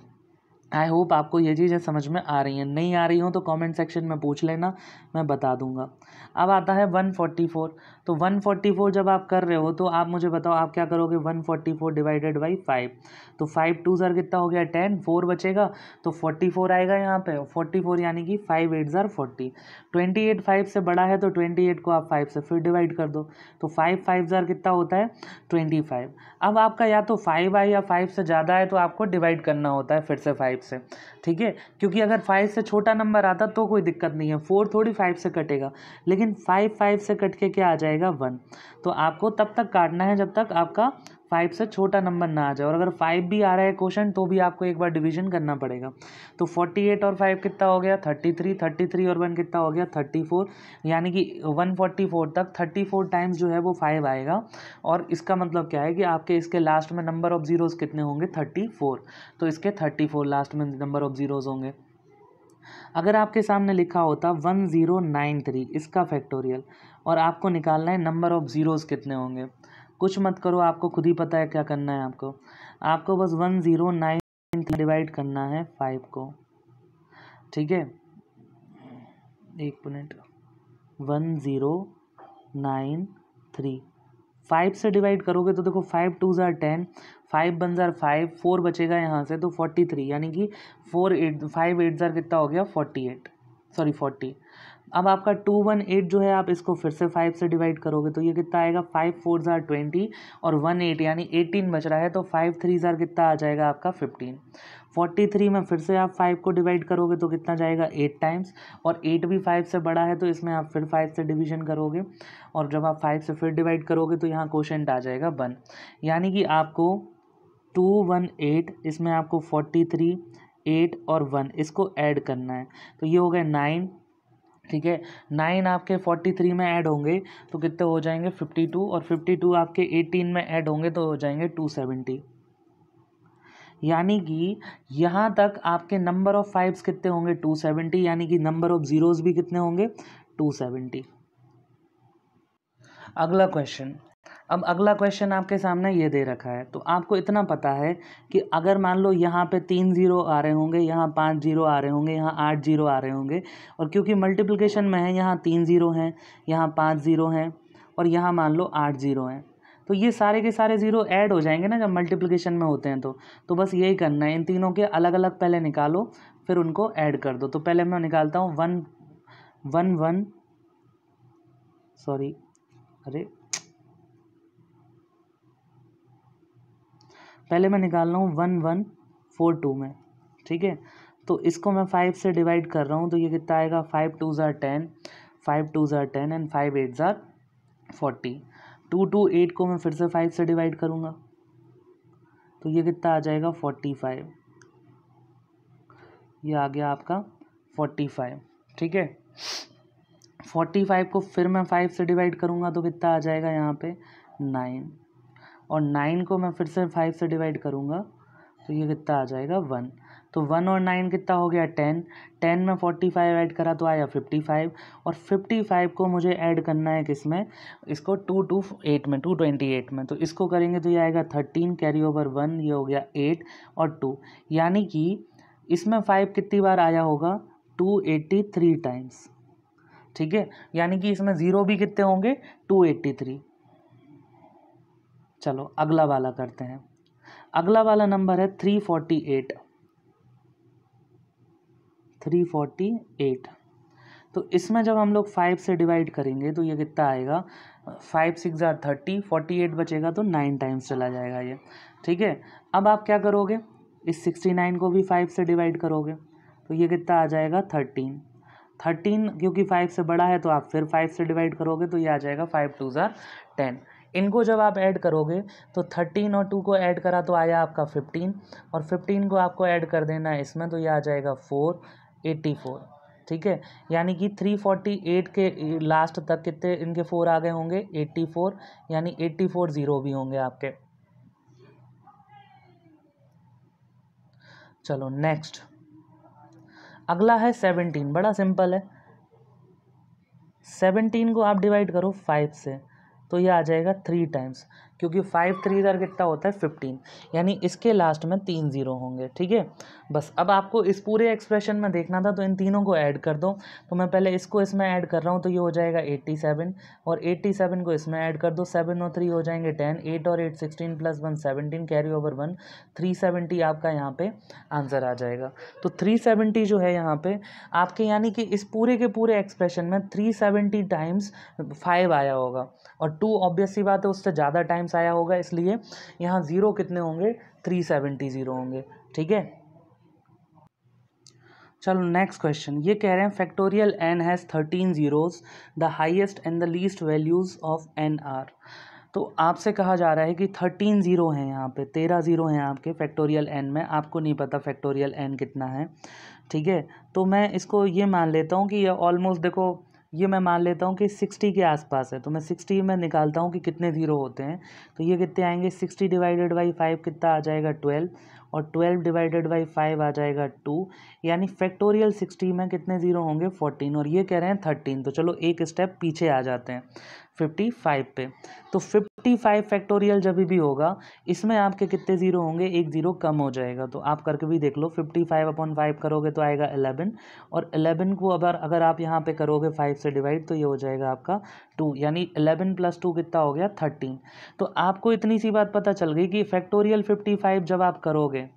आई होप आपको ये चीज़ें समझ में आ रही हैं। नहीं आ रही हो तो कमेंट सेक्शन में पूछ लेना, मैं बता दूंगा। अब आता है 144। तो 144 जब आप कर रहे हो तो आप मुझे बताओ आप क्या करोगे, 144 डिवाइडेड बाई 5। तो 5 2 ज़र कितना हो गया 10, 4 बचेगा तो 44 आएगा यहाँ पे। 44 यानी कि 5 8 ज़र 40। 28 5 से बड़ा है तो 28 को आप 5 से फिर डिवाइड कर दो, तो 5 5 ज़र कितना होता है 25। अब आपका या तो 5 आए या 5 से ज़्यादा है तो आपको डिवाइड करना होता है फिर से 5 से, ठीक है। क्योंकि अगर 5 से छोटा नंबर आता तो कोई दिक्कत नहीं है, 4 थोड़ी 5 से कटेगा, लेकिन 5 5 से कट के क्या आ जाएगा 1। तो आपको तब तक काटना है जब तक आपका 5 से छोटा नंबर ना आ जाए, और अगर 5 भी आ रहा है क्वेश्चन तो भी आपको एक बार डिवीजन करना पड़ेगा। तो 48 और 5 कितना हो गया 33, 33 और 1 कितना हो गया 34, यानी कि 144 तक 34 टाइम्स जो है वो 5 आएगा। और इसका मतलब क्या है कि आपके इसके लास्ट में नंबर ऑफ जीरोज़ कितने होंगे 34, तो इसके 34 लास्ट में नंबर ऑफ जीरोज़ होंगे। अगर आपके सामने लिखा होता 1093 इसका फैक्टोरियल, और आपको निकालना है नंबर ऑफ ज़ीरोज़ कितने होंगे, कुछ मत करो, आपको खुद ही पता है क्या करना है। आपको बस 109 डिवाइड करना है 5 को, ठीक है। एक मिनट, 1093 5 से डिवाइड करोगे तो देखो 5 2 ज़ार 10, 5 1 ज़ार 5, 4 बचेगा यहाँ से तो 43, यानी कि 5 8 ज़ार कितना हो गया 48, सॉरी 40। अब आपका 218 जो है आप इसको फिर से 5 से डिवाइड करोगे तो ये कितना आएगा 5 4 ज़ार 20 और 1 8 यानी 18 बच रहा है, तो 5 3 ज़ार कितना आ जाएगा आपका 15। 43 में फिर से आप 5 को डिवाइड करोगे तो कितना जाएगा 8 टाइम्स, और 8 भी 5 से बड़ा है तो इसमें आप फिर 5 से डिवीजन करोगे, और जब आप 5 से फिर डिवाइड करोगे तो यहाँ क्वोशंट आ जाएगा 1, यानी कि आपको 218 इसमें आपको 43 8 और 1 इसको ऐड करना है, तो ये हो गया 9, ठीक है। 9 आपके 43 में ऐड होंगे तो कितने हो जाएंगे 52, और 52 आपके 18 में ऐड होंगे तो हो जाएंगे 270, यानी कि यहाँ तक आपके नंबर ऑफ 5s कितने होंगे 270, यानी कि नंबर ऑफ ज़ीरोज़ भी कितने होंगे 270। अगला क्वेश्चन, अब अगला क्वेश्चन आपके सामने ये दे रखा है, तो आपको इतना पता है कि अगर मान लो यहाँ पे 3 ज़ीरो आ रहे होंगे, यहाँ 5 ज़ीरो आ रहे होंगे, यहाँ 8 ज़ीरो आ रहे होंगे, और क्योंकि मल्टीप्लिकेशन में है यहाँ 3 ज़ीरो हैं, यहाँ 5 ज़ीरो हैं, और यहाँ मान लो 8 ज़ीरो हैं, तो ये सारे के सारे ज़ीरो ऐड हो जाएंगे ना जब मल्टीप्लिकेशन में होते हैं। तो बस यही करना है, इन तीनों के अलग अलग पहले निकालो फिर उनको ऐड कर दो। तो पहले मैं निकालता हूँ 1 सॉरी अरे पहले मैं निकाल रहा हूँ 1142 में, ठीक है। तो इसको मैं 5 से डिवाइड कर रहा हूँ तो ये कितना आएगा 5 2 ज़ार 10, 5 2 ज़ार 10 एंड 5 8 ज़ार 40। 228 को मैं फिर से 5 से डिवाइड करूँगा तो ये कितना आ जाएगा 45, ये आ गया आपका 45, ठीक है। 45 को फिर मैं 5 से डिवाइड करूँगा तो कितना आ जाएगा यहाँ पे 9, और 9 को मैं फिर से 5 से डिवाइड करूँगा तो ये कितना आ जाएगा 1। तो 1 और 9 कितना हो गया 10, 10 में 45 ऐड करा तो आया 55, और 55 को मुझे ऐड करना है किस में, इसको 228 में, तो इसको करेंगे तो ये आएगा 13 कैरी ओवर 1, ये हो गया 8 और 2, यानी कि इसमें 5 कितनी बार आया होगा 283 टाइम्स, ठीक है। यानी कि इसमें ज़ीरो भी कितने होंगे 283। चलो अगला वाला करते हैं। अगला वाला नंबर है 348। तो इसमें जब हम लोग 5 से डिवाइड करेंगे तो ये कितना आएगा 5 6 ज़ार 30, 48 बचेगा तो 9 टाइम्स चला जाएगा ये, ठीक है। अब आप क्या करोगे, इस 69 को भी 5 से डिवाइड करोगे तो ये कितना आ जाएगा 13, क्योंकि 5 से बड़ा है तो आप फिर 5 से डिवाइड करोगे तो ये आ जाएगा 5 2 ज़ार 10। इनको जब आप ऐड करोगे तो 13 और 2 को ऐड करा तो आया आपका 15, और 15 को आपको ऐड कर देना है इसमें तो ये आ जाएगा 484, ठीक है। यानी कि 348 के लास्ट तक कितने इनके 4 आ गए होंगे 84, यानी 84 ज़ीरो भी होंगे आपके। चलो नेक्स्ट, अगला है 17, बड़ा सिंपल है। 17 को आप डिवाइड करो 5 से तो ये आ जाएगा 3 टाइम्स, क्योंकि 5 3 इधर कितना होता है 15, यानी इसके लास्ट में 3 ज़ीरो होंगे, ठीक है। बस अब आपको इस पूरे एक्सप्रेशन में देखना था तो इन तीनों को ऐड कर दो। तो मैं पहले इसको इसमें ऐड कर रहा हूँ तो ये हो जाएगा 87, और 87 को इसमें ऐड कर दो, 7 और 3 हो जाएंगे 10, 8 और 8 16 प्लस 1 17 कैरी ओवर 1, 370 आपका यहाँ पे आंसर आ जाएगा। तो 370 जो है यहाँ पे आपके, यानी कि इस पूरे के पूरे एक्सप्रेशन में 370 टाइम्स 5 आया होगा, और 2 ऑब्वियस सी बात है उससे ज़्यादा टाइम्स आया होगा, इसलिए यहाँ ज़ीरो कितने होंगे 370 ज़ीरो होंगे, ठीक है। चलो नेक्स्ट क्वेश्चन, ये कह रहे हैं factorial n has 13 zeros, the highest and the least values of n are. तो आपसे कहा जा रहा है कि 13 ज़ीरो हैं यहाँ पे, 13 ज़ीरो हैं आपके फैक्टोरियल एन में, आपको नहीं पता फैक्टोरियल एन कितना है, ठीक है। तो मैं इसको ये मान लेता हूँ कि ये ऑलमोस्ट, देखो ये मैं मान लेता हूँ कि 60 के आसपास है, तो मैं 60 में निकालता हूँ कि कितने ज़ीरो होते हैं। तो ये कितने आएंगे, 60 डिवाइडेड बाई 5 कितना आ जाएगा 12, और 12 डिवाइडेड बाई 5 आ जाएगा 2, यानी फैक्टोरियल 60 में कितने ज़ीरो होंगे 14, और ये कह रहे हैं 13। तो चलो एक स्टेप पीछे आ जाते हैं 55 पे। तो 55 फैक्टोरियल जब भी होगा, इसमें आपके कितने ज़ीरो होंगे, एक ज़ीरो कम हो जाएगा। तो आप करके भी देख लो, 55/5 करोगे तो आएगा 11, और 11 को अगर आप यहाँ पे करोगे 5 से डिवाइड, तो ये हो जाएगा आपका 2, यानी 11 + 2 कितना हो गया 13। तो आपको इतनी सी बात पता चल गई कि फैक्टोरियल 55 जब आप करोगे,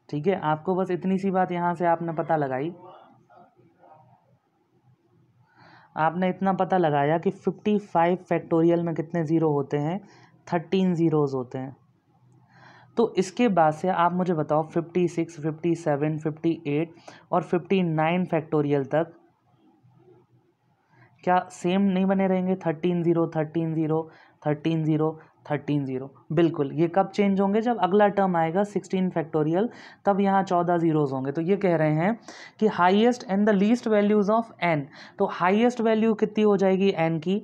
ठीक है, आपको बस इतनी सी बात यहाँ से आपने पता लगाई, आपने इतना पता लगाया कि 55 फैक्टोरियल में कितने ज़ीरो होते हैं, 13 ज़ीरोज़ होते हैं। तो इसके बाद से आप मुझे बताओ 56, 57, 58 और 59 फैक्टोरियल तक क्या सेम नहीं बने रहेंगे, 13 ज़ीरो 13 ज़ीरो 13 ज़ीरो 13 ज़ीरो। बिल्कुल, ये कब चेंज होंगे, जब अगला टर्म आएगा 16 फैक्टोरियल, तब यहाँ 14 ज़ीरोज़ होंगे। तो ये कह रहे हैं कि highest and the least values of n. तो हाईएस्ट वैल्यू कितनी हो जाएगी एन की,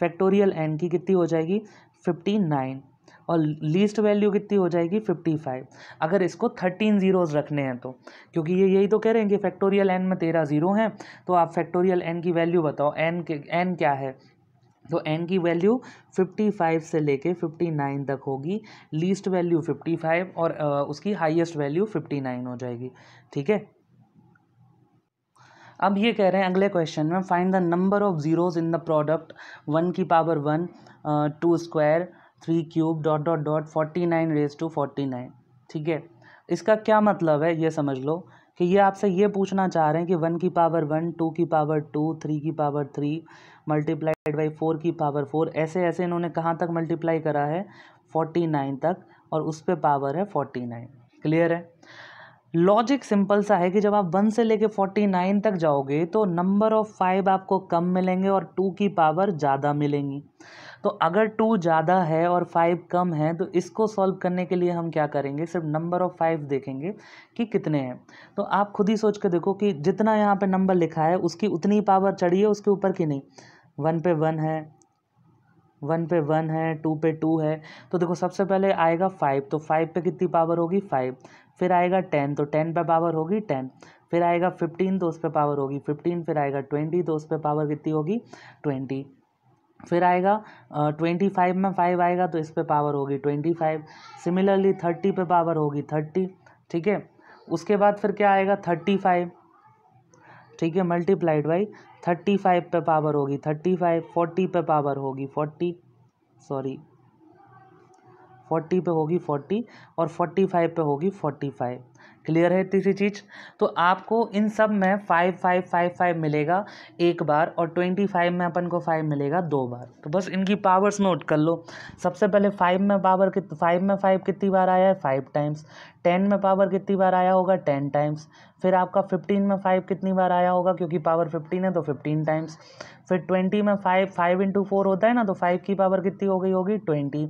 फैक्टोरियल एन की कितनी हो जाएगी 59, और लीस्ट वैल्यू कितनी हो जाएगी 55। अगर इसको 13 ज़ीरोज़ रखने हैं तो, क्योंकि ये यही तो कह रहे हैं कि फैक्टोरियल एन में 13 ज़ीरो हैं, तो आप फैक्टोरियल एन की वैल्यू बताओ, एन क्या है। तो एन की वैल्यू 55 से लेके 59 तक होगी, लीस्ट वैल्यू 55 और उसकी हाईएस्ट वैल्यू 59 हो जाएगी, ठीक है। अब ये कह रहे हैं अगले क्वेश्चन में, find the number of zeros in the product 1 की power 1, 2 square, 3 cube dot dot dot 49 ठीक है। इसका क्या मतलब है ये समझ लो, कि ये आपसे ये पूछना चाह रहे हैं कि 1 की पावर 1, 2 की पावर 2, 3 की पावर 3 मल्टीप्लाइड बाई 4 की पावर 4, ऐसे ऐसे इन्होंने कहाँ तक मल्टीप्लाई करा है 49 तक, और उस पर पावर है 49। क्लियर है। लॉजिक सिंपल सा है कि जब आप 1 से लेके 49 तक जाओगे तो नंबर ऑफ 5 आपको कम मिलेंगे और 2 की पावर ज़्यादा मिलेंगी। तो अगर 2 ज़्यादा है और 5 कम है, तो इसको सॉल्व करने के लिए हम क्या करेंगे, सिर्फ नंबर ऑफ 5 देखेंगे कि कितने हैं। तो आप खुद ही सोच के देखो कि जितना यहाँ पे नंबर लिखा है उसकी उतनी पावर चढ़ी है उसके ऊपर की नहीं। 1 पे 1 है, 1 पे 1 है, 2 पे 2 है। तो देखो सबसे पहले आएगा 5, तो 5 पे कितनी पावर होगी 5। फिर आएगा 10, तो 10 पे पावर होगी 10। फिर आएगा 15, तो उस पर पावर होगी 15। फिर आएगा 20, तो उस पर पावर कितनी होगी 20। फिर आएगा 25 में 5 आएगा, तो इस पे पावर होगी 25। सिमिलरली 30 पे पावर होगी 30, ठीक है। उसके बाद फिर क्या आएगा 35, ठीक है, मल्टीप्लाइड बाई 35 पे पावर होगी 35। 40 पे पावर होगी 40, सॉरी 40 पे होगी 40, और 45 पे होगी 45। क्लियर है तीसरी चीज़। तो आपको इन सब में 5 5 5 5 मिलेगा एक बार, और 25 में अपन को 5 मिलेगा 2 बार। तो बस इनकी पावर्स नोट कर लो। सबसे पहले 5 में पावर 5 में 5 कितनी बार आया है 5 टाइम्स। 10 में पावर कितनी बार आया होगा 10 टाइम्स। फिर आपका 15 में 5 कितनी बार आया होगा, क्योंकि पावर 15 है तो 15 टाइम्स। फिर 20 में 5 इंटू 4 होता है ना, तो 5 की पावर कितनी हो गई होगी 20।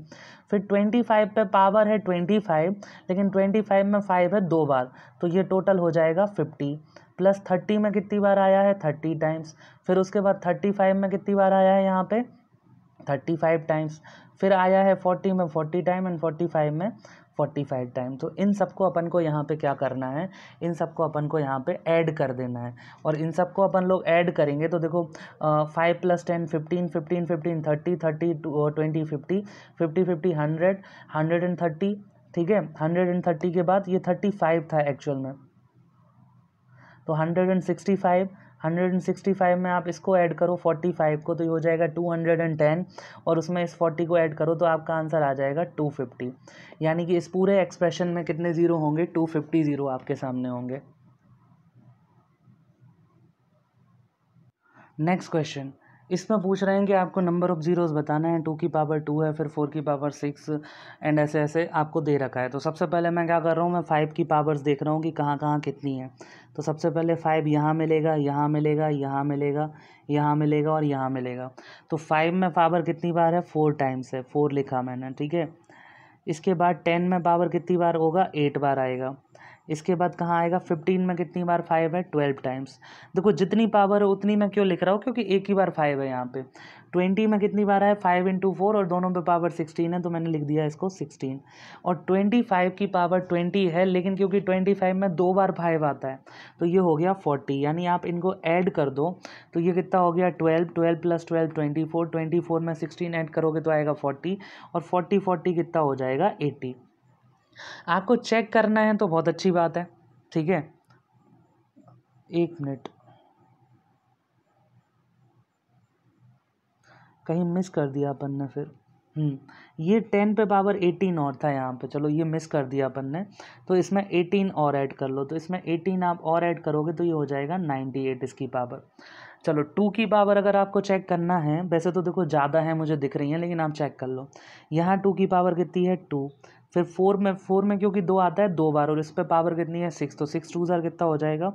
फिर 25 पे पावर है 25, लेकिन 25 में 5 है 2 बार, तो ये टोटल हो जाएगा 50। प्लस 30 में कितनी बार आया है 30 टाइम्स। फिर उसके बाद 35 में कितनी बार आया है यहाँ पे 35 टाइम्स। फिर आया है 40 में 40 टाइम, एंड 45 में 45 टाइम। तो इन सबको अपन को यहाँ पे क्या करना है, इन सबको अपन को यहाँ पे ऐड कर देना है। और इन सबको अपन लोग ऐड करेंगे तो देखो 5 + 10 15, 15 15 30, 30 20 50, 50 50 100, 130, ठीक है। 130 के बाद ये 35 था एक्चुअल में, तो 165, 165 में आप इसको ऐड करो 45 को, तो ये हो जाएगा 210, और उसमें इस 40 को ऐड करो तो आपका आंसर आ जाएगा 250। यानी कि इस पूरे एक्सप्रेशन में कितने ज़ीरो होंगे 250 ज़ीरो आपके सामने होंगे। नेक्स्ट क्वेश्चन, इसमें पूछ रहे हैं कि आपको नंबर ऑफ़ ज़ीरोज़ बताना है, 2 की पावर 2 है, फिर 4 की पावर 6 एंड ऐसे ऐसे आपको दे रखा है। तो सबसे पहले मैं क्या कर रहा हूँ, मैं 5 की पावर्स देख रहा हूँ कि कहाँ कहाँ कितनी है। तो सबसे पहले 5 यहाँ मिलेगा, यहाँ मिलेगा, यहाँ मिलेगा, यहाँ मिलेगा और यहाँ मिलेगा। तो 5 में पावर कितनी बार है, 4 टाइम्स है, 4 लिखा मैंने, ठीक है। इसके बाद 10 में पावर कितनी बार होगा, 8 बार आएगा। इसके बाद कहाँ आएगा, 15 में कितनी बार 5 है, 12 टाइम्स। देखो जितनी पावर है उतनी मैं क्यों लिख रहा हूँ, क्योंकि एक ही बार 5 है यहाँ पे। 20 में कितनी बार है, 5 इंटू 4 और दोनों पे पावर 16 है, तो मैंने लिख दिया इसको 16। और 25 की पावर 20 है, लेकिन क्योंकि 25 में 2 बार 5 आता है तो ये हो गया 40। यानी आप इनको ऐड कर दो तो ये कितना हो गया, 12, 12 प्लस 12 24, 24 में 16 ऐड करोगे तो आएगा 40, और 40 कितना हो जाएगा, 80। आपको चेक करना है तो बहुत अच्छी बात है, ठीक है। 1 मिनट, कहीं मिस कर दिया अपन ने फिर। ये 10 पे पावर 18 और था यहाँ पे, चलो ये मिस कर दिया अपन ने, तो इसमें 18 और ऐड कर लो। तो इसमें 18 आप और ऐड करोगे तो ये हो जाएगा 98 इसकी पावर। चलो 2 की पावर अगर आपको चेक करना है, वैसे तो देखो ज़्यादा है मुझे दिख रही है, लेकिन आप चेक कर लो। यहाँ 2 की पावर कितनी है, 2। फिर 4 में क्योंकि 2 आता है 2 बार, और इस पर पावर कितनी है, 6, तो 6 2 ज़ार कितना हो जाएगा,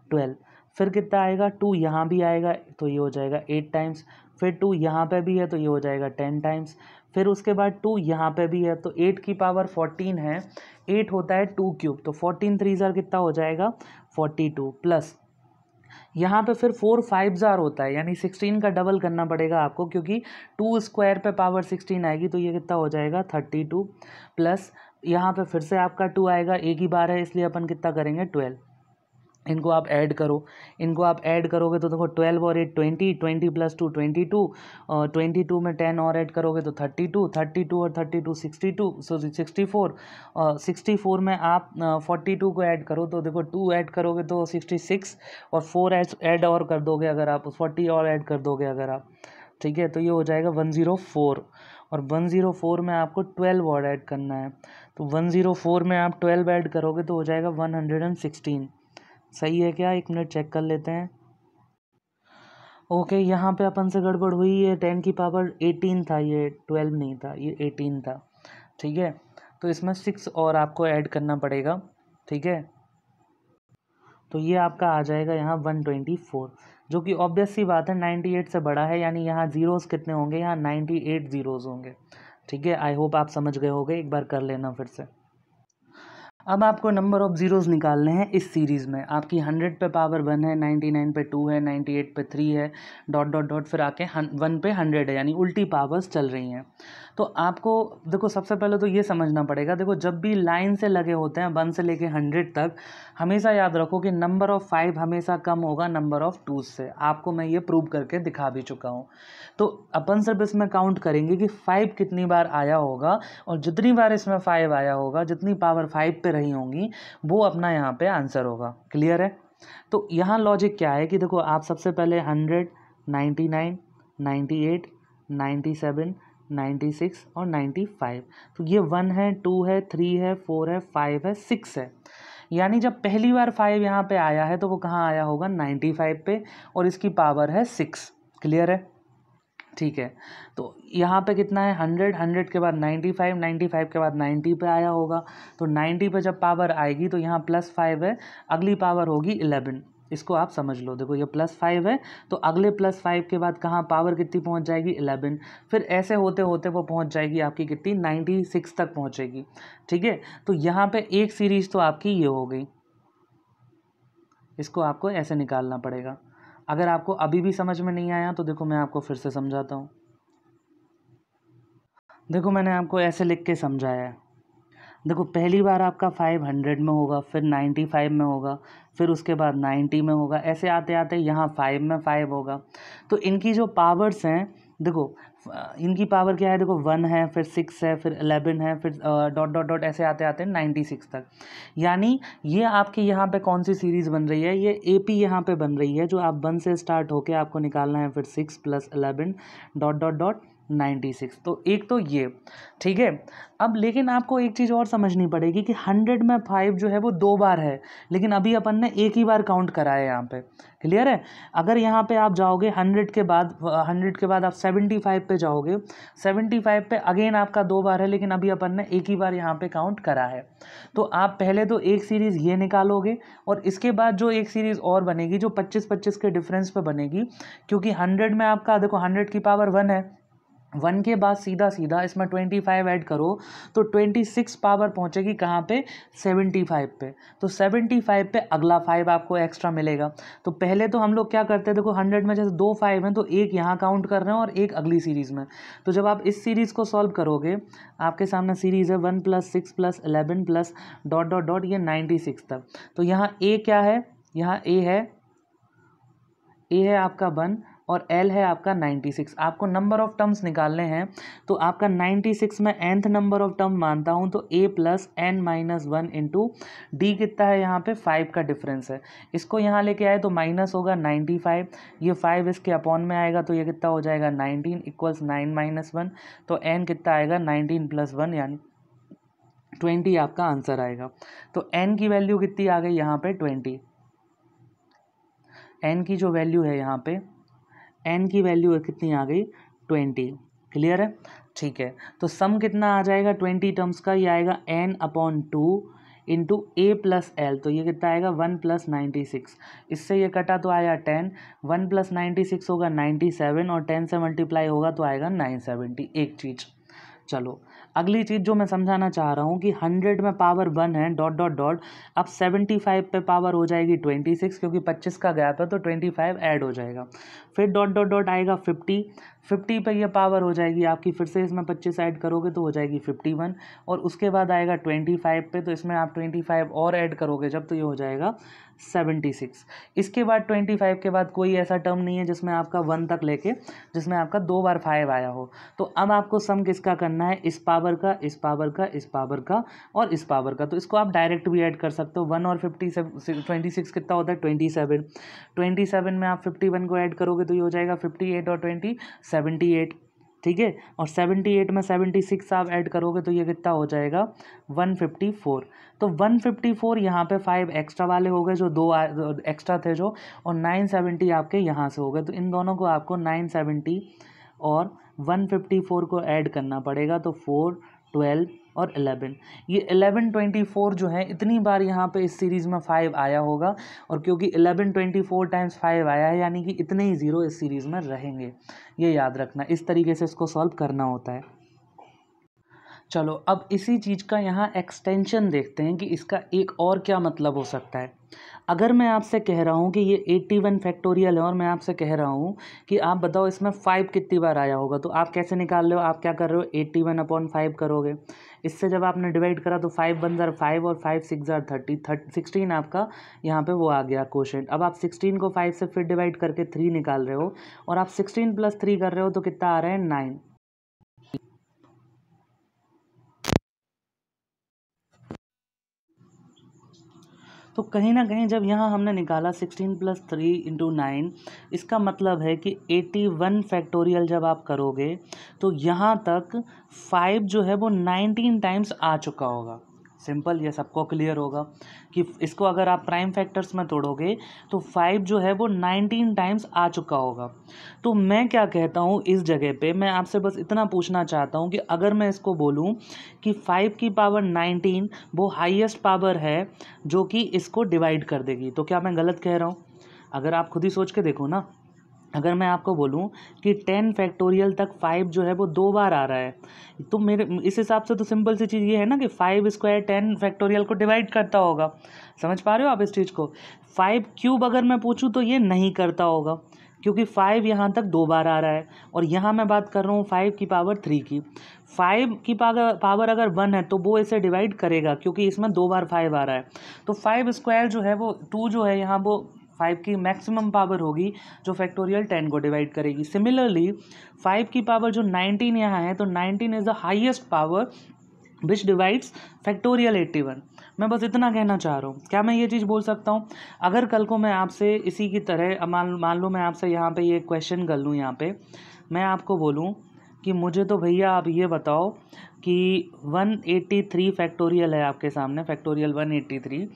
12। फिर कितना आएगा, 2 यहाँ भी आएगा तो ये हो जाएगा 8 टाइम्स। फिर 2 यहाँ पे भी है तो ये हो जाएगा 10 टाइम्स। फिर उसके बाद 2 यहाँ पे भी है तो 8 की पावर 14 है, 8 होता है 2 क्यूब, तो 14 3 ज़ार कितना हो जाएगा, 42 प्लस यहाँ पे फिर 4 5 ज़ार होता है, यानी 16 का डबल करना पड़ेगा आपको, क्योंकि 2 स्क्वायर पे पावर 16 आएगी तो ये कितना हो जाएगा 32 प्लस यहाँ पे फिर से आपका 2 आएगा, एक ही बार है इसलिए अपन कितना करेंगे 12। इनको आप ऐड करो, इनको आप ऐड करोगे तो देखो 12 और 8 20, 20 प्लस 2 22, और 22 में 10 और ऐड करोगे तो 32, 32 और 32 62, सो 64, 64 में आप 42 को ऐड करो तो देखो 2 ऐड करोगे तो 66, और 4 ऐड और कर दोगे अगर आप, 40 और ऐड कर दोगे अगर आप, ठीक है। तो ये हो जाएगा 104, और 104 में आपको 12 और ऐड करना है, तो 104 में आप 12 ऐड करोगे तो हो जाएगा 116। सही है क्या, 1 मिनट चेक कर लेते हैं। ओके, यहाँ पे अपन से गड़बड़ हुई है, 10 की पावर 18 था, ये 12 नहीं था, ये 18 था, ठीक है। तो इसमें 6 और आपको ऐड करना पड़ेगा, ठीक है। तो ये आपका आ जाएगा यहाँ 124, जो कि ऑब्वियस सी बात है 98 से बड़ा है, यानी यहाँ ज़ीरोज़ कितने होंगे, यहाँ 98 ज़ीरोज़ होंगे, ठीक है। आई होप आप समझ गए होंगे, एक बार कर लेना फिर से। अब आपको नंबर ऑफ़ ज़ीरोज़ निकालने हैं इस सीरीज़ में। आपकी 100 पे पावर 1 है, 99 पे 2 है, 98 पे 3 है, डॉट डॉट डॉट फिर आके 1 पे 100 है, यानी उल्टी पावर्स चल रही हैं। तो आपको देखो सबसे पहले तो ये समझना पड़ेगा, देखो जब भी लाइन से लगे होते हैं 1 से लेके 100 तक, हमेशा याद रखो कि नंबर ऑफ़ 5 हमेशा कम होगा नंबर ऑफ़ 2 से। आपको मैं ये प्रूव करके दिखा भी चुका हूँ। तो अपन सिर्फ इसमें काउंट करेंगे कि 5 कितनी बार आया होगा, और जितनी बार इसमें 5 आया होगा, जितनी पावर 5 पे रही होंगी, वो अपना यहाँ पे आंसर होगा। क्लियर है। तो यहाँ लॉजिक क्या है कि देखो आप सबसे पहले 100, 99, 98, 97, 96 और 95, तो ये 1 है, 2 है, 3 है, 4 है, 5 है, 6 है। यानी जब पहली बार 5 यहाँ पे आया है तो वो कहाँ आया होगा, 95 पे, और इसकी पावर है 6। क्लियर है, ठीक है। तो यहाँ पे कितना है, 100, 100 के बाद 95, 95 के बाद 90 पे आया होगा, तो 90 पे जब पावर आएगी तो यहाँ +5 है, अगली पावर होगी 11। इसको आप समझ लो, देखो ये +5 है, तो अगले +5 के बाद कहाँ पावर कितनी पहुँच जाएगी, 11। फिर ऐसे होते होते वो पहुँच जाएगी आपकी कितनी, 96 तक पहुँचेगी, ठीक है। तो यहाँ पे एक सीरीज़ तो आपकी ये हो गई, इसको आपको ऐसे निकालना पड़ेगा। अगर आपको अभी भी समझ में नहीं आया तो देखो मैं आपको फिर से समझाता हूँ। देखो मैंने आपको ऐसे लिख के समझाया है। देखो पहली बार आपका 500 में होगा, फिर 95 में होगा, फिर उसके बाद 90 में होगा, ऐसे आते आते यहाँ 5 में 5 होगा। तो इनकी जो पावर्स हैं, देखो इनकी पावर क्या है, देखो 1 है, फिर 6 है, फिर 11 है, फिर डॉट डॉट डॉट ऐसे आते आते 96 तक। यानी ये आपकी यहाँ पे कौन सी सीरीज़ बन रही है, ये AP यहाँ पे बन रही है, जो आप 1 से स्टार्ट होके आपको निकालना है, फिर 6 + 11 डॉट डॉट डॉट 96। तो एक तो ये ठीक है। अब लेकिन आपको एक चीज़ और समझनी पड़ेगी कि 100 में 5 जो है वो 2 बार है, लेकिन अभी अपन ने एक ही बार काउंट करा है यहाँ पे। क्लियर है। अगर यहाँ पे आप जाओगे 100 के बाद आप 75 पे जाओगे, 75 पे अगेन आपका 2 बार है, लेकिन अभी अपन ने एक ही बार यहाँ पे काउंट करा है। तो आप पहले तो एक सीरीज़ ये निकालोगे और इसके बाद जो एक सीरीज़ और बनेगी जो 25-25 के डिफरेंस पे बनेगी, क्योंकि 100 में आपका देखो 100 की पावर 1 है, 1 के बाद सीधा सीधा इसमें 25 ऐड करो तो 26 पावर पहुंचेगी कहाँ पे, 75 पे। तो 75 पे अगला 5 आपको एक्स्ट्रा मिलेगा। तो पहले तो हम लोग क्या करते हैं, देखो 100 में जैसे 2 5 हैं तो एक यहाँ काउंट कर रहे हैं और एक अगली सीरीज़ में। तो जब आप इस सीरीज़ को सॉल्व करोगे, आपके सामने सीरीज़ है 1 + 6 + 11 प्लस ... ये 96 तक। तो यहाँ ए क्या है, यहाँ ए है आपका 1 और L है आपका 96। आपको नंबर ऑफ टर्म्स निकालने हैं, तो आपका 96 में nth नंबर ऑफ टर्म मानता हूं तो a + n - 1 इंटू डी कितना है यहाँ पे 5 का डिफरेंस है। इसको यहाँ लेके आए तो माइनस होगा 95, ये 5 इसके अपॉन में आएगा तो ये कितना हो जाएगा 19 = 9 - 1। तो n कितना आएगा 19 + 1 यानी 20 आपका आंसर आएगा। तो n की वैल्यू कितनी आ गई यहाँ पे 20। n की जो वैल्यू है यहाँ पे, n की वैल्यू कितनी आ गई 20। क्लियर है। ठीक है। तो सम कितना आ जाएगा 20 टर्म्स का, ये आएगा n/2 इंटू a + l। तो ये कितना आएगा 1 + 96। इससे ये कटा तो आया 10, 1 + 96 होगा 97 और 10 से मल्टीप्लाई होगा तो आएगा 970। एक चीज़। चलो अगली चीज़ जो मैं समझाना चाह रहा हूँ कि 100 में पावर 1 है ... अब 75 पे पावर हो जाएगी 26, क्योंकि 25 का गैप है तो 25 ऐड हो जाएगा। फिर ... आएगा 50 पे ये पावर हो जाएगी आपकी, फिर से इसमें 25 ऐड करोगे तो हो जाएगी 51 और उसके बाद आएगा 25 पे, तो इसमें आप 25 और ऐड करोगे जब, तो ये हो जाएगा 76। इसके बाद 25 के बाद कोई ऐसा टर्म नहीं है जिसमें आपका 1 तक लेके जिसमें आपका 2 बार 5 आया हो। तो अब आपको सम किसका करना है, इस पावर का, इस पावर का, इस पावर का और इस पावर का। तो इसको आप डायरेक्ट भी ऐड कर सकते हो। 1 और 26 कितना होता है 27। 27 में आप 51 को ऐड करोगे तो ये हो जाएगा 58 और 20 78। ठीक है। और 78 में 76 आप ऐड करोगे तो ये कितना हो जाएगा 154। तो 154 यहाँ पे 5 एक्स्ट्रा वाले हो गए जो 2 एक्स्ट्रा थे जो, और 970 आपके यहाँ से हो गए। तो इन दोनों को आपको 970 और 154 को ऐड करना पड़ेगा। तो 4 12 और 11, ये 11 24 जो है इतनी बार यहाँ पे इस सीरीज़ में 5 आया होगा, और क्योंकि 11 24 टाइम्स 5 आया है यानी कि इतने ही ज़ीरो इस सीरीज़ में रहेंगे। ये याद रखना, इस तरीके से इसको सॉल्व करना होता है। चलो अब इसी चीज़ का यहाँ एक्सटेंशन देखते हैं कि इसका एक और क्या मतलब हो सकता है। अगर मैं आपसे कह रहा हूँ कि ये 81 फैक्टोरियल है और मैं आपसे कह रहा हूँ कि आप बताओ इसमें 5 कितनी बार आया होगा, तो आप कैसे निकाल रहे हो, आप क्या कर रहे हो 81/5 करोगे। इससे जब आपने डिवाइड करा तो 5 × 1 = 5 और 5 × 6 = 30, 16 आपका यहाँ पे वो आ गया क्वोशेंट। अब आप 16 को 5 से फिर डिवाइड करके 3 निकाल रहे हो और आप 16 + 3 कर रहे हो तो कितना आ रहा है 9। तो कहीं ना कहीं जब यहाँ हमने निकाला 16 + 3 × 9, इसका मतलब है कि 81 फैक्टोरियल जब आप करोगे तो यहाँ तक 5 जो है वो 19 टाइम्स आ चुका होगा। सिंपल, ये सबको क्लियर होगा कि इसको अगर आप प्राइम फैक्टर्स में तोड़ोगे तो 5 जो है वो 19 टाइम्स आ चुका होगा। तो मैं क्या कहता हूँ इस जगह पे, मैं आपसे बस इतना पूछना चाहता हूँ कि अगर मैं इसको बोलूँ कि 5 की पावर 19 वो हाईएस्ट पावर है जो कि इसको डिवाइड कर देगी, तो क्या मैं गलत कह रहा हूँ? अगर आप खुद ही सोच के देखो ना, अगर मैं आपको बोलूं कि 10 फैक्टोरियल तक 5 जो है वो 2 बार आ रहा है, तो मेरे इस हिसाब से तो सिंपल सी चीज़ ये है ना कि 5 स्क्वायर 10 फैक्टोरियल को डिवाइड करता होगा। समझ पा रहे हो आप इस चीज़ को? 5 क्यूब अगर मैं पूछूं तो ये नहीं करता होगा, क्योंकि 5 यहाँ तक 2 बार आ रहा है, और यहाँ मैं बात कर रहा हूँ 5 की पावर 3 की। 5 की पावर अगर 1 है तो वो इसे डिवाइड करेगा, क्योंकि इसमें 2 बार 5 आ रहा है। तो 5 स्क्वायर जो है वो 2 जो है यहाँ वो 5 की मैक्सिमम पावर होगी जो फैक्टोरियल 10 को डिवाइड करेगी। सिमिलरली 5 की पावर जो 19 यहाँ है, तो 19 is the highest power which divides factorial 81। मैं बस इतना कहना चाह रहा हूँ। क्या मैं ये चीज़ बोल सकता हूँ? अगर कल को मैं आपसे इसी की तरह मान लो मैं आपसे यहाँ पे ये क्वेश्चन कर लूँ, यहाँ पे मैं आपको बोलूँ कि मुझे तो भैया आप ये बताओ कि 183 फैक्टोरियल है आपके सामने, फैक्टोरियल 183,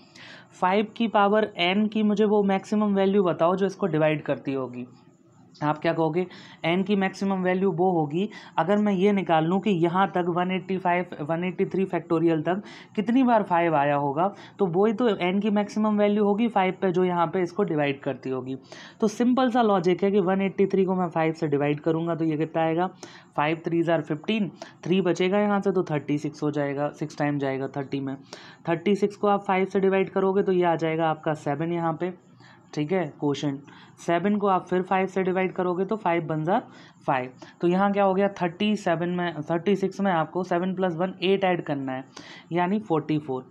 5 की पावर n की मुझे वो मैक्सिमम वैल्यू बताओ जो इसको डिवाइड करती होगी। आप क्या कहोगे, n की मैक्सिमम वैल्यू वो होगी, अगर मैं ये निकाल लूँ कि यहाँ तक 183 फैक्टोरियल तक कितनी बार 5 आया होगा, तो वही तो n की मैक्सिमम वैल्यू होगी 5 पे, जो यहाँ पे इसको डिवाइड करती होगी। तो सिंपल सा लॉजिक है कि 183 को मैं 5 से डिवाइड करूँगा तो ये कितना आएगा, 5 3 ज़ार 15, 3 बचेगा यहाँ से तो 36 हो जाएगा, 6 टाइम जाएगा 30 में, 36 को आप 5 से डिवाइड करोगे तो ये आ जाएगा आपका 7 यहाँ पे, ठीक है। क्वेश्चन 7 को आप फिर 5 से डिवाइड करोगे तो 5 बन जा 5, तो यहाँ क्या हो गया 36 में आपको 7 + 1 8 ऐड करना है, यानी 44।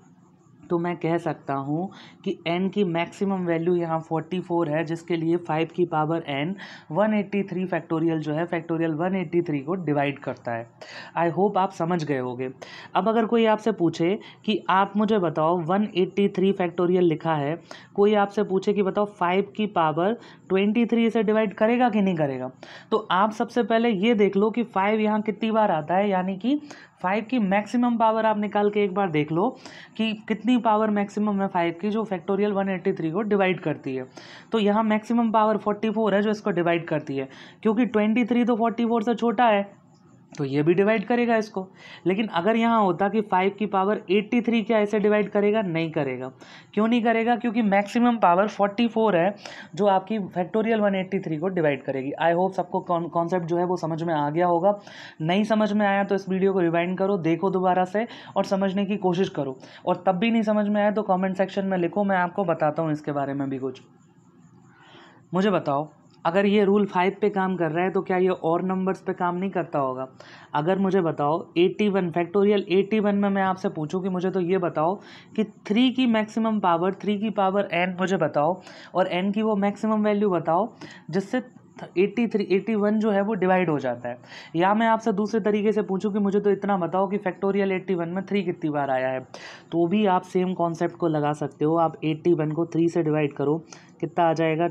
तो मैं कह सकता हूँ कि n की मैक्सिमम वैल्यू यहाँ 44 है, जिसके लिए 5 की पावर n 183 फैक्टोरियल जो है, फैक्टोरियल 183 को डिवाइड करता है। आई होप आप समझ गए होंगे। अब अगर कोई आपसे पूछे कि आप मुझे बताओ 183 फैक्टोरियल लिखा है, कोई आपसे पूछे कि बताओ 5 की पावर 23 से डिवाइड करेगा कि नहीं करेगा, तो आप सबसे पहले ये देख लो कि 5 यहाँ कितनी बार आता है, यानी कि 5 की मैक्सिमम पावर आप निकाल के एक बार देख लो कि कितनी पावर मैक्सिमम है 5 की जो फैक्टोरियल 183 को डिवाइड करती है। तो यहाँ मैक्सिमम पावर 44 है जो इसको डिवाइड करती है, क्योंकि 23 तो 44 से छोटा है तो ये भी डिवाइड करेगा इसको। लेकिन अगर यहाँ होता कि 5 की पावर 83 क्या ऐसे डिवाइड करेगा, नहीं करेगा। क्यों नहीं करेगा, क्योंकि मैक्सिमम पावर 44 है जो आपकी फैक्टोरियल 183 को डिवाइड करेगी। आई होप सबको कॉन्सेप्ट जो है वो समझ में आ गया होगा। नहीं समझ में आया तो इस वीडियो को रिवाइंड करो, देखो दोबारा से और समझने की कोशिश करो, और तब भी नहीं समझ में आया तो कॉमेंट सेक्शन में लिखो, मैं आपको बताता हूँ इसके बारे में भी कुछ। मुझे बताओ, अगर ये रूल 5 पे काम कर रहा है तो क्या ये और नंबर्स पे काम नहीं करता होगा। अगर मुझे बताओ 81 फैक्टोरियल 81 में मैं आपसे पूछूं कि मुझे तो ये बताओ कि 3 की मैक्सिमम पावर 3 की पावर n मुझे बताओ, और n की वो मैक्सिमम वैल्यू बताओ जिससे 81 जो है वो डिवाइड हो जाता है। या मैं आपसे दूसरे तरीके से पूछूं कि मुझे तो इतना बताओ कि फैक्टोरियल 81 में 3 कितनी बार आया है, तो भी आप सेम कॉन्सेप्ट को लगा सकते हो। आप 81 को 3 से डिवाइड करो, कितना आ जाएगा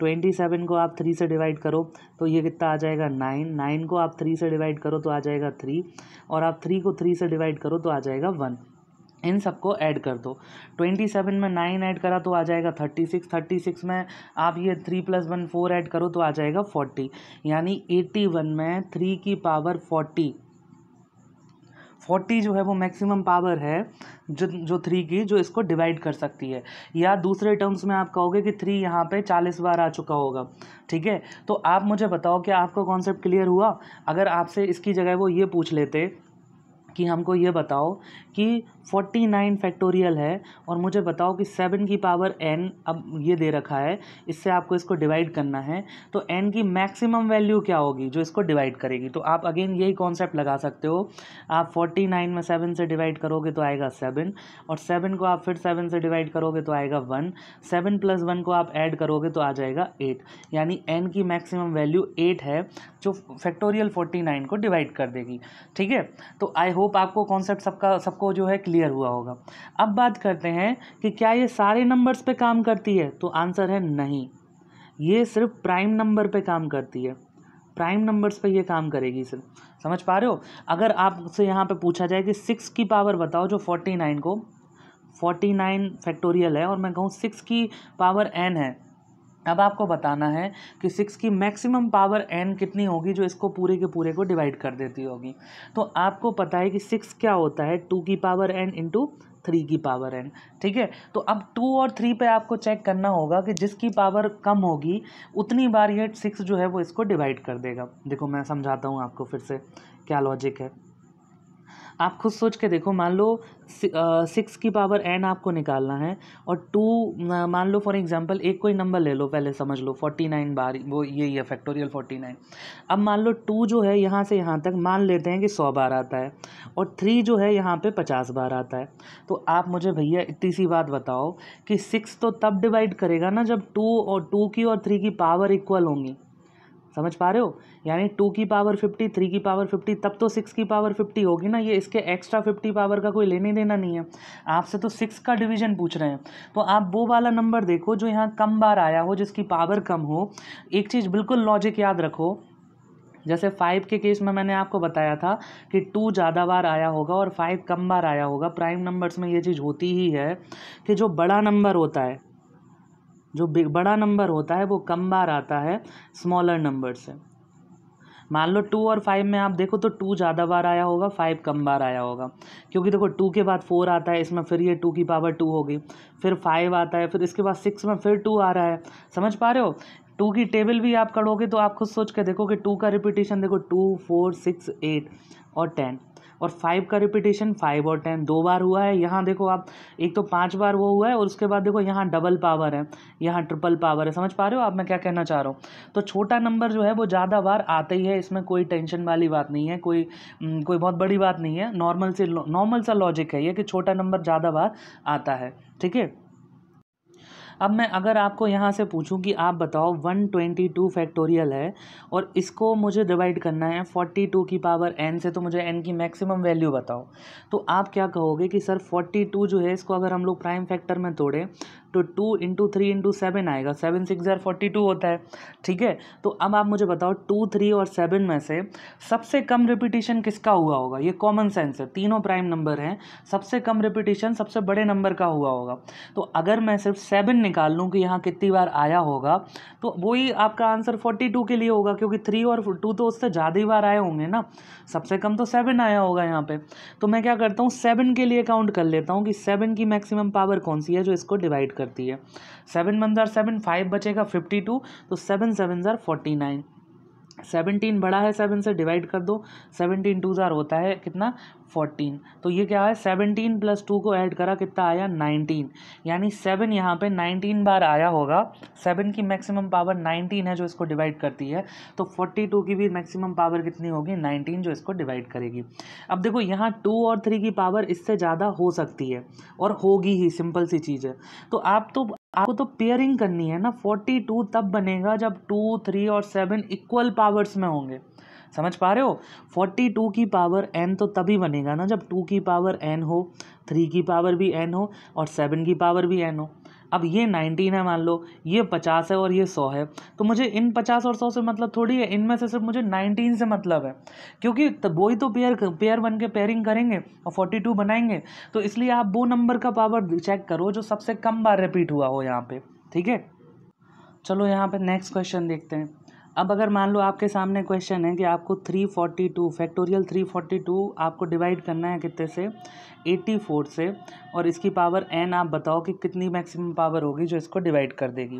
27 को आप 3 से डिवाइड करो तो ये कितना आ जाएगा 9 को आप 3 से डिवाइड करो तो आ जाएगा 3, और आप 3 को 3 से डिवाइड करो तो आ जाएगा 1। इन सबको ऐड कर दो, 27 में 9 ऐड करा तो आ जाएगा 36 में आप ये 3 + 1 4 ऐड करो तो आ जाएगा 40, यानी 81 में 3 की पावर 40 जो है वो मैक्सिमम पावर है जो 3 की, जो इसको डिवाइड कर सकती है। या दूसरे टर्म्स में आप कहोगे कि 3 यहाँ पे 40 बार आ चुका होगा, ठीक है। तो आप मुझे बताओ कि आपको कॉन्सेप्ट क्लियर हुआ। अगर आपसे इसकी जगह वो ये पूछ लेते कि हमको ये बताओ कि 49 फैक्टोरियल है और मुझे बताओ कि 7 की पावर n, अब ये दे रखा है, इससे आपको इसको डिवाइड करना है, तो n की मैक्सिमम वैल्यू क्या होगी जो इसको डिवाइड करेगी। तो आप अगेन यही कॉन्सेप्ट लगा सकते हो। आप 49 में 7 से डिवाइड करोगे तो आएगा 7, और 7 को आप फिर 7 से डिवाइड करोगे तो आएगा 1, 7 + 1 को आप ऐड करोगे तो आ जाएगा 8, यानी n की मैक्सिमम वैल्यू 8 है जो फैक्टोरियल 49 को डिवाइड कर देगी, ठीक है। तो आई होप आपको कॉन्सेप्ट सबको जो है क्लियर हुआ होगा। अब बात करते हैं कि क्या ये सारे नंबर्स पे काम करती है, तो आंसर है नहीं, ये सिर्फ प्राइम नंबर पे काम करती है, प्राइम नंबर्स पे ये काम करेगी सिर्फ। समझ पा रहे हो। अगर आपसे यहाँ पे पूछा जाए कि 6 की पावर बताओ जो 49 फैक्टोरियल है, और मैं कहूँ 6 की पावर n है, अब आपको बताना है कि 6 की मैक्सिमम पावर n कितनी होगी जो इसको पूरे के पूरे को डिवाइड कर देती होगी। तो आपको पता है कि 6 क्या होता है, 2 की पावर n इंटू 3 की पावर n, ठीक है। तो अब 2 और 3 पे आपको चेक करना होगा कि जिसकी पावर कम होगी उतनी बार ये 6 जो है वो इसको डिवाइड कर देगा। देखो मैं समझाता हूँ आपको फिर से क्या लॉजिक है, आप खुद सोच के देखो। मान लो 6 की पावर n आपको निकालना है, और 2 मान लो फॉर एग्जांपल एक कोई नंबर ले लो, पहले समझ लो 49 बार, वो यही है फैक्टोरियल 49। अब मान लो 2 जो है यहाँ से यहाँ तक मान लेते हैं कि 100 बार आता है, और 3 जो है यहाँ पे 50 बार आता है। तो आप मुझे भैया इतनी सी बात बताओ कि 6 तो तब डिवाइड करेगा ना जब 2 की और 3 की पावर इक्वल होंगी। समझ पा रहे हो, यानी 2 की पावर 50, 3 की पावर 50, तब तो 6 की पावर 50 होगी ना। ये इसके एक्स्ट्रा 50 पावर का कोई लेने देना नहीं है, आपसे तो 6 का डिवीजन पूछ रहे हैं। तो आप वो वाला नंबर देखो जो यहाँ कम बार आया हो, जिसकी पावर कम हो। एक चीज़ बिल्कुल लॉजिक याद रखो जैसे 5 के केस में मैंने आपको बताया था कि 2 ज़्यादा बार आया होगा और 5 कम बार आया होगा। प्राइम नंबर्स में ये चीज़ होती ही है कि जो बड़ा नंबर होता है, जो बड़ा नंबर होता है वो कम बार आता है स्मॉलर नंबर से। मान लो 2 और 5 में आप देखो तो 2 ज़्यादा बार आया होगा, 5 कम बार आया होगा, क्योंकि देखो 2 के बाद 4 आता है, इसमें फिर ये 2 की पावर 2 होगी, फिर 5 आता है, फिर इसके बाद 6 में फिर 2 आ रहा है। समझ पा रहे हो? 2 की टेबल भी आप करोगे तो आप खुद सोच के देखो कि 2 का रिपीटेशन देखो 2, 4, 6, 8 और 10, और 5 का रिपीटेशन 5 और 10 2 बार हुआ है। यहाँ देखो आप, एक तो 5 बार वो हुआ है और उसके बाद देखो यहाँ डबल पावर है, यहाँ ट्रिपल पावर है। समझ पा रहे हो आप मैं क्या कहना चाह रहा हूँ? तो छोटा नंबर जो है वो ज़्यादा बार आता ही है, इसमें कोई टेंशन वाली बात नहीं है, कोई बहुत बड़ी बात नहीं है। नॉर्मल सा लॉजिक है ये कि छोटा नंबर ज़्यादा बार आता है। ठीक है, अब मैं अगर आपको यहाँ से पूछूं कि आप बताओ 122 फैक्टोरियल है और इसको मुझे डिवाइड करना है 42 की पावर n से, तो मुझे n की मैक्सिमम वैल्यू बताओ। तो आप क्या कहोगे कि सर 42 जो है इसको अगर हम लोग प्राइम फैक्टर में तोड़ें तो 2 इंटू 3 इंटू 7 आएगा, 7 6 42 होता है। ठीक है, तो अब आप मुझे बताओ 2, 3 और 7 में से सबसे कम रिपीटिशन किसका हुआ होगा? ये कॉमन सेंस है, तीनों प्राइम नंबर हैं, सबसे कम रिपीटिशन सबसे बड़े नंबर का हुआ होगा। तो अगर मैं सिर्फ 7 निकाल लूँ कि यहाँ कितनी बार आया होगा, तो वही आपका आंसर 42 के लिए होगा, क्योंकि 3 और 2 तो उससे ज़्यादा ही बार आए होंगे ना, सबसे कम तो 7 आया होगा यहाँ पे। तो मैं क्या करता हूँ, 7 के लिए काउंट कर लेता हूँ कि 7 की मैक्सिमम पावर कौन सी है जो इसको डिवाइड करती है। 7 1 7, 5 बचेगा 52, तो 7 7 49। 17 बड़ा है 7 से, डिवाइड कर दो, 17 2 होता है कितना, 14। तो ये क्या है, 17 प्लस 2 को ऐड करा कितना आया, 19। यानी 7 यहाँ पे 19 बार आया होगा। 7 की मैक्सिमम पावर 19 है जो इसको डिवाइड करती है, तो 42 की भी मैक्सिमम पावर कितनी होगी, 19, जो इसको डिवाइड करेगी। अब देखो यहाँ 2 और 3 की पावर इससे ज़्यादा हो सकती है और होगी ही, सिंपल सी चीज़ है। तो आपको तो पेयरिंग करनी है ना, 42 तब बनेगा जब 2, 3 और 7 इक्वल पावर्स में होंगे। समझ पा रहे हो? 42 की पावर n तो तभी बनेगा ना जब 2 की पावर n हो, 3 की पावर भी n हो और 7 की पावर भी n हो। अब ये 19 है मान लो, ये 50 है और ये 100 है, तो मुझे इन 50 और 100 से मतलब थोड़ी है, इनमें से सिर्फ मुझे 19 से मतलब है, क्योंकि वही तो पेयर बन के पेयरिंग करेंगे और 42 बनाएंगे। तो इसलिए आप वो नंबर का पावर चेक करो जो सबसे कम बार रिपीट हुआ हो यहाँ पे। ठीक है, चलो यहाँ पे नेक्स्ट क्वेश्चन देखते हैं। अब अगर मान लो आपके सामने क्वेश्चन है कि आपको 342 फैक्टोरियल 342 आपको डिवाइड करना है कितने से, 84 से, और इसकी पावर n आप बताओ कि कितनी मैक्सिमम पावर होगी जो इसको डिवाइड कर देगी।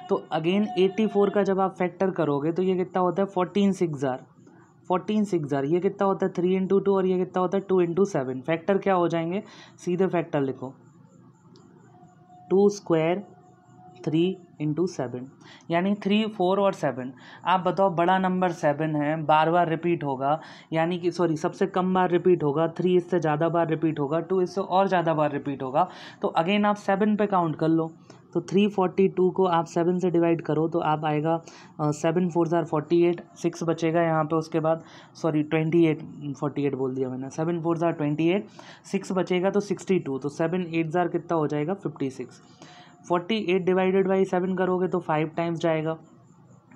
तो अगेन 84 का जब आप फैक्टर करोगे तो ये कितना होता है, 14 6 ये कितना होता है, 3 इंटू 2, और ये कितना होता है 2 इंटू 7। फैक्टर क्या हो जाएंगे, सीधे फैक्टर लिखो, 2 स्क्वायर 3 इंटू 7, यानी 3, 4 और 7। आप बताओ बड़ा नंबर 7 है, बार बार रिपीट होगा, यानी कि सॉरी सबसे कम बार रिपीट होगा, 3 इससे ज़्यादा बार रिपीट होगा, 2 इससे और ज़्यादा बार रिपीट होगा। तो अगेन आप 7 पे काउंट कर लो, तो 342 को आप 7 से डिवाइड करो तो आप आएगा 7 4 48, 6 बचेगा यहाँ पे, उसके बाद सॉरी 48 बोल दिया मैंने, 7 4 28, 6 बचेगा तो 62, तो 7 8 कितना हो जाएगा, 56। 48 डिवाइडेड बाई 7 करोगे तो 5 टाइम्स जाएगा,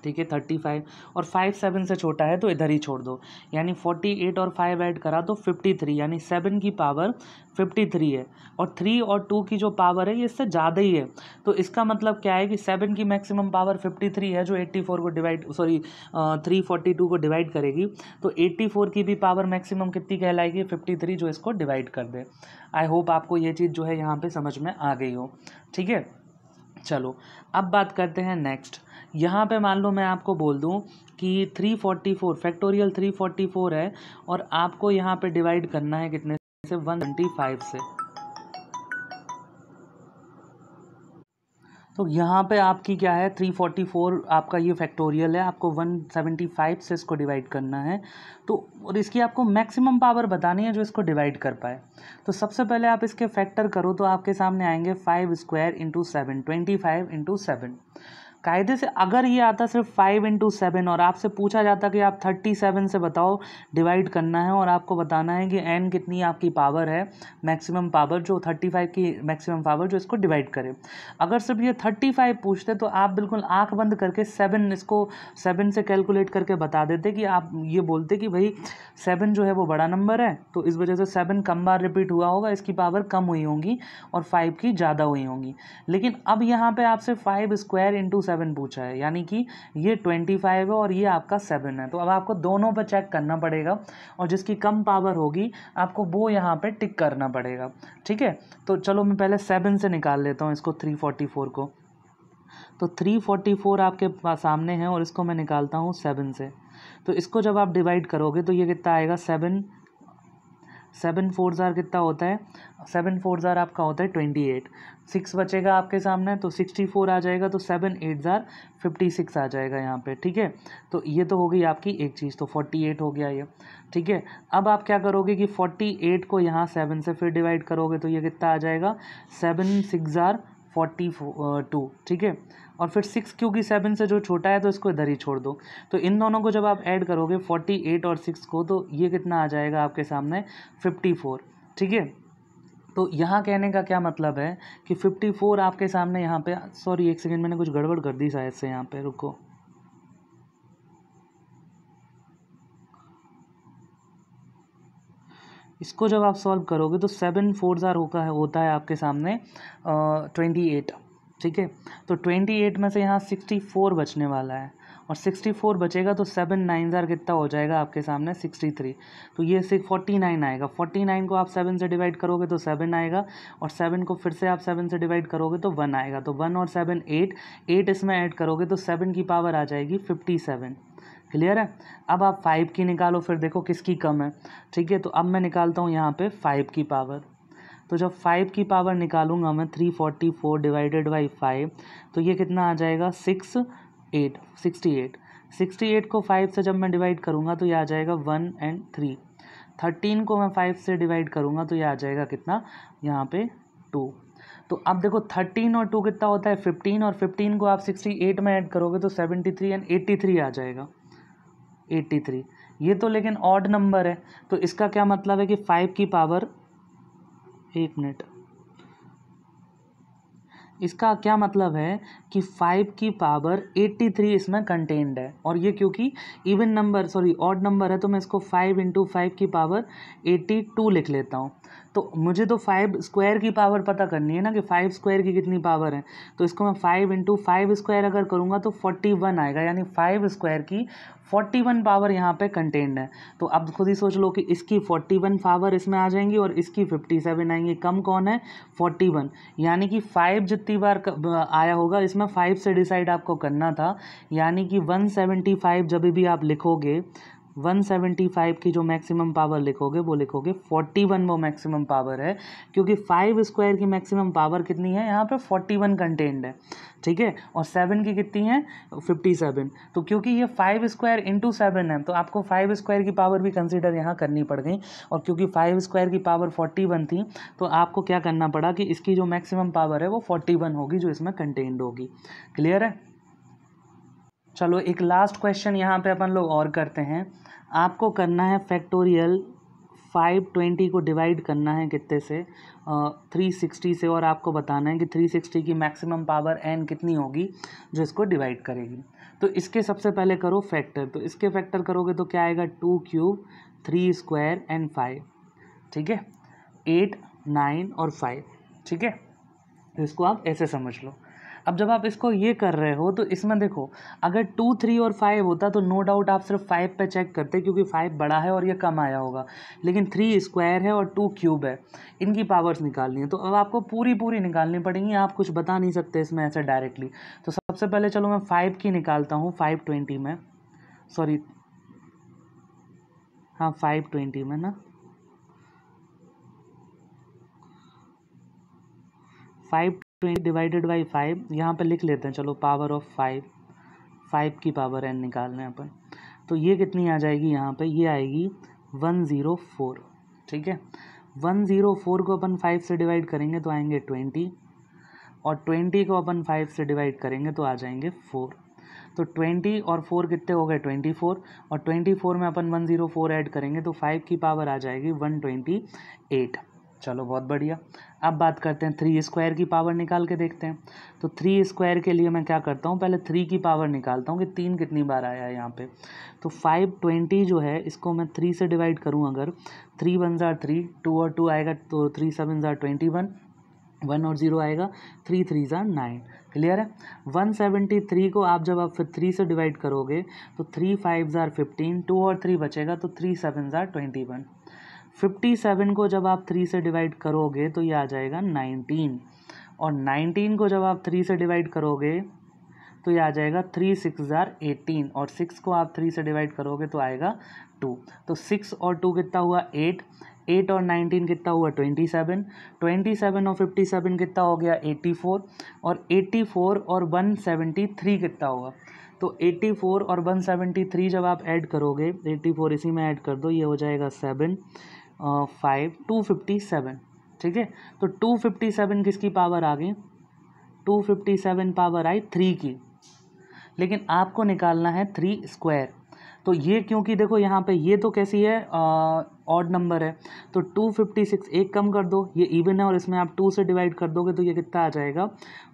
ठीक है 35, और 5 7 से छोटा है तो इधर ही छोड़ दो, यानी 48 और 5 ऐड करा तो 53, यानी 7 की पावर 53 है, और 3 और 2 की जो पावर है ये इससे ज़्यादा ही है। तो इसका मतलब क्या है कि 7 की मैक्सिमम पावर 53 है जो 84 को डिवाइड 342 को डिवाइड करेगी, तो 84 की भी पावर मैक्सिमम कितनी कहलाएगी, 53, जो इसको डिवाइड कर दे। आई होप आपको ये चीज़ जो है यहाँ पे समझ में आ गई हो। ठीक है, चलो अब बात करते हैं नेक्स्ट। यहाँ पे मान लो मैं आपको बोल दूँ कि 344 फैक्टोरियल 344 है और आपको यहाँ पे डिवाइड करना है कितने से, 125 से। तो यहाँ पे आपकी क्या है, 344 आपका ये फैक्टोरियल है, आपको 175 से इसको डिवाइड करना है। तो और इसकी आपको मैक्सिमम पावर बतानी है जो इसको डिवाइड कर पाए। तो सबसे पहले आप इसके फैक्टर करो तो आपके सामने आएंगे 5 स्क्वायर इंटू 7, 25 इंटू 7। कायदे से अगर ये आता सिर्फ 5 × 7 और आपसे पूछा जाता कि आप 37 से बताओ डिवाइड करना है और आपको बताना है कि n कितनी आपकी पावर है, मैक्सिमम पावर जो 35 की मैक्सिमम पावर जो इसको डिवाइड करे, अगर सिर्फ ये 35 पूछते तो आप बिल्कुल आंख बंद करके 7 से कैलकुलेट करके बता देते कि आप ये बोलते कि भाई 7 जो है वो बड़ा नंबर है, तो इस वजह से 7 कम बार रिपीट हुआ होगा, इसकी पावर कम हुई होंगी और 5 की ज़्यादा हुई होंगी। लेकिन अब यहाँ पे आपसे 5² × 7 पूछा है, यानी कि ये 25 है और ये आपका 7 है। तो अब आपको दोनों पर चेक करना पड़ेगा और जिसकी कम पावर होगी आपको वो यहाँ पे टिक करना पड़ेगा। ठीक है, तो चलो मैं पहले 7 से निकाल लेता हूँ इसको, 344 को। तो 344 आपके पास सामने है और इसको मैं निकालता हूँ 7 से। तो इसको जब आप डिवाइड करोगे तो ये कितना आएगा, 7 4 ज़ार कितना होता है, 7 4 ज़ार आपका होता है 28। 6 बचेगा आपके सामने तो 64 आ जाएगा, तो 7 8 ज़ार 56 आ जाएगा यहाँ पे। ठीक है, तो ये तो हो गई आपकी एक चीज़, तो 48 हो गया ये। ठीक है, अब आप क्या करोगे कि 48 को यहाँ 7 से फिर डिवाइड करोगे तो ये कितना आ जाएगा, 7 6 ज़ार 42। ठीक है, और फिर 6 क्योंकि 7 से जो छोटा है तो इसको इधर ही छोड़ दो। तो इन दोनों को जब आप ऐड करोगे 48 और 6 को, तो ये कितना आ जाएगा आपके सामने, 54। ठीक है, तो यहाँ कहने का क्या मतलब है कि 54 आपके सामने यहाँ पे, सॉरी एक सेकेंड मैंने कुछ गड़बड़ कर दी शायद से, यहाँ पे रुको। इसको जब आप सॉल्व करोगे तो 7 4 ज़ार होता है आपके सामने 28। ठीक है, तो 28 में से यहाँ 64 बचने वाला है और 64 बचेगा तो 7 9 ज़ार कितना हो जाएगा आपके सामने, 63। तो ये 49 आएगा। 49 को आप 7 से डिवाइड करोगे तो 7 आएगा और 7 को फिर से आप 7 से डिवाइड करोगे तो 1 आएगा। तो 1 और 7 8 इसमें ऐड करोगे तो 7 की पावर आ जाएगी 57। क्लियर है। अब आप 5 की निकालो, फिर देखो किसकी कम है। ठीक है, तो अब मैं निकालता हूँ यहाँ पे 5 की पावर। तो जब 5 की पावर निकालूंगा मैं 344 डिवाइडेड बाई 5, तो ये कितना आ जाएगा, 68। 68 को 5 से जब मैं डिवाइड करूँगा तो ये आ जाएगा 1 और 3। 13 को मैं 5 से डिवाइड करूँगा तो ये आ जाएगा कितना, यहाँ पे 2। तो अब देखो 13 और 2 कितना होता है, 15, और 15 को आप 68 में ऐड करोगे तो 73 और 83 आ जाएगा, 83। ये तो लेकिन ऑड नंबर है, तो इसका क्या मतलब है कि 5 की पावर, एक मिनट, इसका क्या मतलब है कि 5 की पावर 83 इसमें कंटेन्ड है। और ये क्योंकि even number, sorry odd number है, तो मैं इसको 5 × 5 की पावर 82 लिख लेता हूँ। तो मुझे तो 5 स्क्वायर की पावर पता करनी है ना कि 5 स्क्वायर की कितनी पावर है। तो इसको मैं 5 × 5 स्क्वायर अगर करूँगा तो 41 आएगा, यानी 5 स्क्वायर की 41 पावर यहाँ पे कंटेन्ड है। तो अब खुद ही सोच लो कि इसकी 41 पावर इसमें आ जाएंगी और इसकी 57 आएंगी। कम कौन है, 41, यानी कि 5 जितनी बार आया होगा इसमें 5 से डिसाइड आपको करना था, यानी कि 175 जब भी आप लिखोगे 175 की जो मैक्सिमम पावर लिखोगे वो लिखोगे 41, वो मैक्सिमम पावर है, क्योंकि 5 स्क्वायर की मैक्सिमम पावर कितनी है, यहाँ पे 41 कंटेन्ड है। ठीक है, और 7 की कितनी है, 57। तो क्योंकि ये 5 स्क्वायर × 7 है तो आपको 5 स्क्वायर की पावर भी कंसीडर यहाँ करनी पड़ गई, और क्योंकि 5 स्क्वायर की पावर 41 थी तो आपको क्या करना पड़ा कि इसकी जो मैक्सिमम पावर है वो 41 होगी जो इसमें कंटेन्ड होगी। क्लियर है। चलो एक लास्ट क्वेश्चन यहाँ पे अपन लोग और करते हैं। आपको करना है फैक्टोरियल 520 को डिवाइड करना है कितने से, 360 से, और आपको बताना है कि 360 की मैक्सिमम पावर n कितनी होगी जो इसको डिवाइड करेगी। तो इसके सबसे पहले करो फैक्टर। तो इसके फैक्टर करोगे तो क्या आएगा, 2 क्यूब 3 स्क्वायर एंड 5। ठीक है, 8 9 और 5। ठीक है, तो इसको आप ऐसे समझ लो। अब जब आप इसको ये कर रहे हो तो इसमें देखो, अगर 2 3 और 5 होता तो नो डाउट आप सिर्फ 5 पे चेक करते, क्योंकि 5 बड़ा है और ये कम आया होगा। लेकिन 3 स्क्वायर है और 2 क्यूब है, इनकी पावर्स निकालनी है, तो अब आपको पूरी निकालनी पड़ेंगी। आप कुछ बता नहीं सकते इसमें ऐसे डायरेक्टली। तो सबसे पहले चलो मैं 5 की निकालता हूँ 520 में, सॉरी हाँ 520 में ना, 520 डिवाइडेड बाई 5 यहाँ पे लिख लेते हैं। चलो पावर ऑफ 5 की पावर n निकालना है अपन। तो ये कितनी आ जाएगी यहाँ पे, ये आएगी 104। ठीक है, 104 को अपन 5 से डिवाइड करेंगे तो आएंगे 20, और 20 को अपन 5 से डिवाइड करेंगे तो आ जाएंगे 4। तो 20 और 4 कितने हो गए 24, और 24 में अपन 104 ऐड करेंगे तो 5 की पावर आ जाएगी 128। चलो बहुत बढ़िया। अब बात करते हैं 3 स्क्वायर की पावर निकाल के देखते हैं। तो 3 स्क्वायर के लिए मैं क्या करता हूँ, पहले 3 की पावर निकालता हूँ कि 3 कितनी बार आया है यहाँ पे। तो 520 जो है इसको मैं 3 से डिवाइड करूँ अगर, 3 1 ज़ार 3, 2 और 2 आएगा तो 3 7 ज़ार 21, 1 और 0 आएगा, 3 3 ज़ार 9। क्लियर है। 173 को आप जब आप फिर 3 से डिवाइड करोगे तो 3 5 ज़ार 15, 2 और 3 बचेगा तो 3 7 ज़ार 21। 57 को जब आप 3 से डिवाइड करोगे तो ये आ जाएगा 19, और 19 को जब आप 3 से डिवाइड करोगे तो ये आ जाएगा 3 6 ज़ार 18, और 6 को आप 3 से डिवाइड करोगे तो आएगा 2। तो 6 और 2 कितना हुआ 8, 8 और 19 कितना हुआ 27, 27 और 57 कितना हो गया 84, और 84 और 173 कितना हुआ, तो 84 और 173 जब आप ऐड करोगे, 84 इसी में ऐड कर दो, ये हो जाएगा 7 5 257। ठीक है। तो 257 किसकी पावर आ गई, 257 पावर आई 3 की, लेकिन आपको निकालना है 3 स्क्वायर। तो ये क्योंकि देखो यहाँ पे ये तो कैसी है ऑड नंबर है, तो 256 एक कम कर दो, ये इवन है और इसमें आप 2 से डिवाइड कर दोगे तो ये कितना आ जाएगा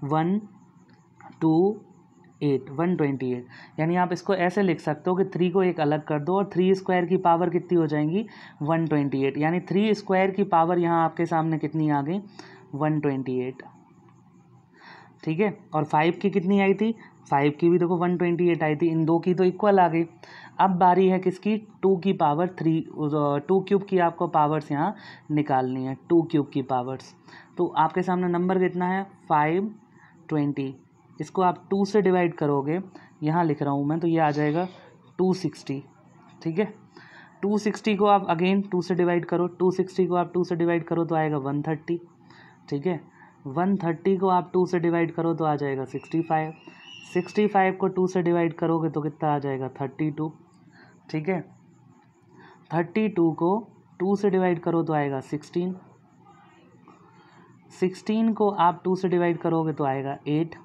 128, यानी आप इसको ऐसे लिख सकते हो कि 3 को एक अलग कर दो और 3 स्क्वायर की पावर कितनी हो जाएंगी 128, यानी 3 स्क्वायर की पावर यहाँ आपके सामने कितनी आ गई 128। ठीक है। और 5 की कितनी आई थी, 5 की भी देखो 128 आई थी, इन दो की तो इक्वल आ गई। अब बारी है किसकी, 2 की पावर 3, 2 क्यूब की आपको पावर्स यहाँ निकालनी है, 2 क्यूब की पावर्स। तो आपके सामने नंबर कितना है 520, इसको आप 2 से डिवाइड करोगे, यहाँ लिख रहा हूँ मैं, तो ये आ जाएगा 260। ठीक है। 260 को आप अगेन 2 से डिवाइड करो, 260 को आप 2 से डिवाइड करो तो आएगा 130। ठीक है। 130 को आप 2 से डिवाइड करो तो आ जाएगा 65, 65 को 2 से डिवाइड करोगे तो कितना आ जाएगा 32। ठीक है। 32 को 2 से डिवाइड करो तो आएगा 16, 16 को आप 2 से डिवाइड करोगे तो आएगा 8,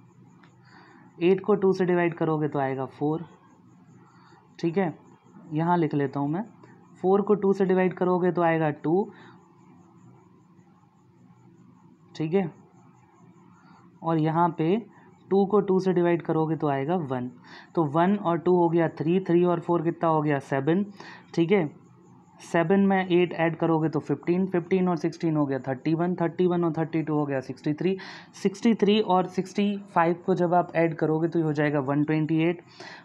8 को 2 से डिवाइड करोगे तो आएगा 4। ठीक है। यहाँ लिख लेता हूँ मैं, 4 को 2 से डिवाइड करोगे तो आएगा 2। ठीक है। और यहाँ पे 2 को 2 से डिवाइड करोगे तो आएगा 1, तो 1 और 2 हो गया 3, 3 और 4 कितना हो गया 7। ठीक है। 7 में 8 ऐड करोगे तो 15, 15 और 16 हो गया 31, 31 और 32 हो गया 63, 63 और 65 को जब आप ऐड करोगे तो ये हो जाएगा 128,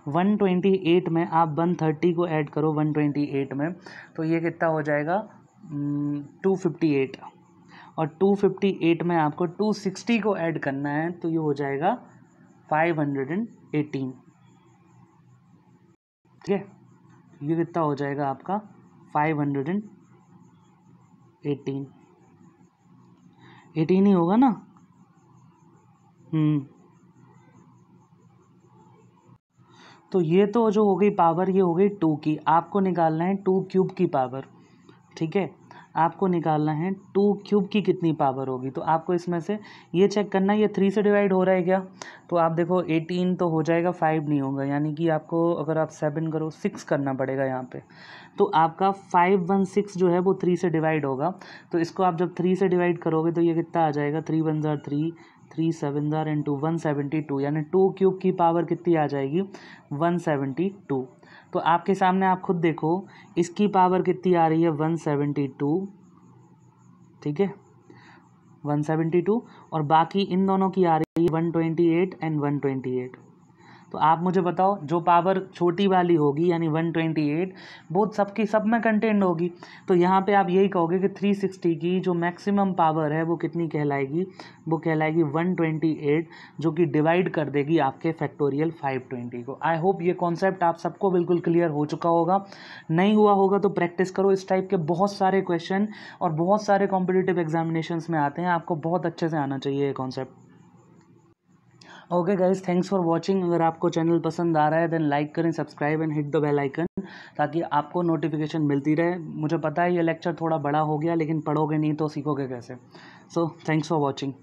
128 में आप 130 को ऐड करो 128 में, तो ये कितना हो जाएगा 258, और 258 में आपको 260 को ऐड करना है तो ये हो जाएगा 518। ठीक है। ये कितना हो जाएगा आपका 518, 18 ही होगा ना। तो ये तो जो हो गई पावर, ये हो गई 2 की, आपको निकालना है 2 क्यूब की पावर। ठीक है। आपको निकालना है 2 क्यूब की कितनी पावर होगी, तो आपको इसमें से ये चेक करना है ये 3 से डिवाइड हो रहा है क्या, तो आप देखो 18 तो हो जाएगा, 5 नहीं होगा, यानी कि आपको अगर आप 7 करो 6 करना पड़ेगा यहाँ पे, तो आपका 516 जो है वो 3 से डिवाइड होगा। तो इसको आप जब 3 से डिवाइड करोगे तो ये कितना आ जाएगा 3 1 ज़ार 3, 3 7 ज़ार इंटू 172, यानी 2 क्यूब की पावर कितनी आ जाएगी 172। तो आपके सामने आप खुद देखो इसकी पावर कितनी आ रही है 172। ठीक है। 172, और बाकी इन दोनों की आ रही है 128 एंड 128। तो आप मुझे बताओ जो पावर छोटी वाली होगी यानी 128 वो सबकी सब में कंटेंट होगी, तो यहाँ पे आप यही कहोगे कि 360 की जो मैक्सिमम पावर है वो कितनी कहलाएगी, वो कहलाएगी 128, जो कि डिवाइड कर देगी आपके फैक्टोरियल 520 को। आई होप ये कॉन्सेप्ट आप सबको बिल्कुल क्लियर हो चुका होगा, नहीं हुआ होगा तो प्रैक्टिस करो। इस टाइप के बहुत सारे क्वेश्चन और बहुत सारे कॉम्पिटिटिव एग्जामिनेशंस में आते हैं, आपको बहुत अच्छे से आना चाहिए ये concept. Okay guys, thanks for watching. अगर आपको चैनल पसंद आ रहा है देन लाइक करें, subscribe and hit the bell icon, ताकि आपको नोटिफिकेशन मिलती रहे। मुझे पता है ये लेक्चर थोड़ा बड़ा हो गया, लेकिन पढ़ोगे नहीं तो सीखोगे कैसे। So thanks for watching.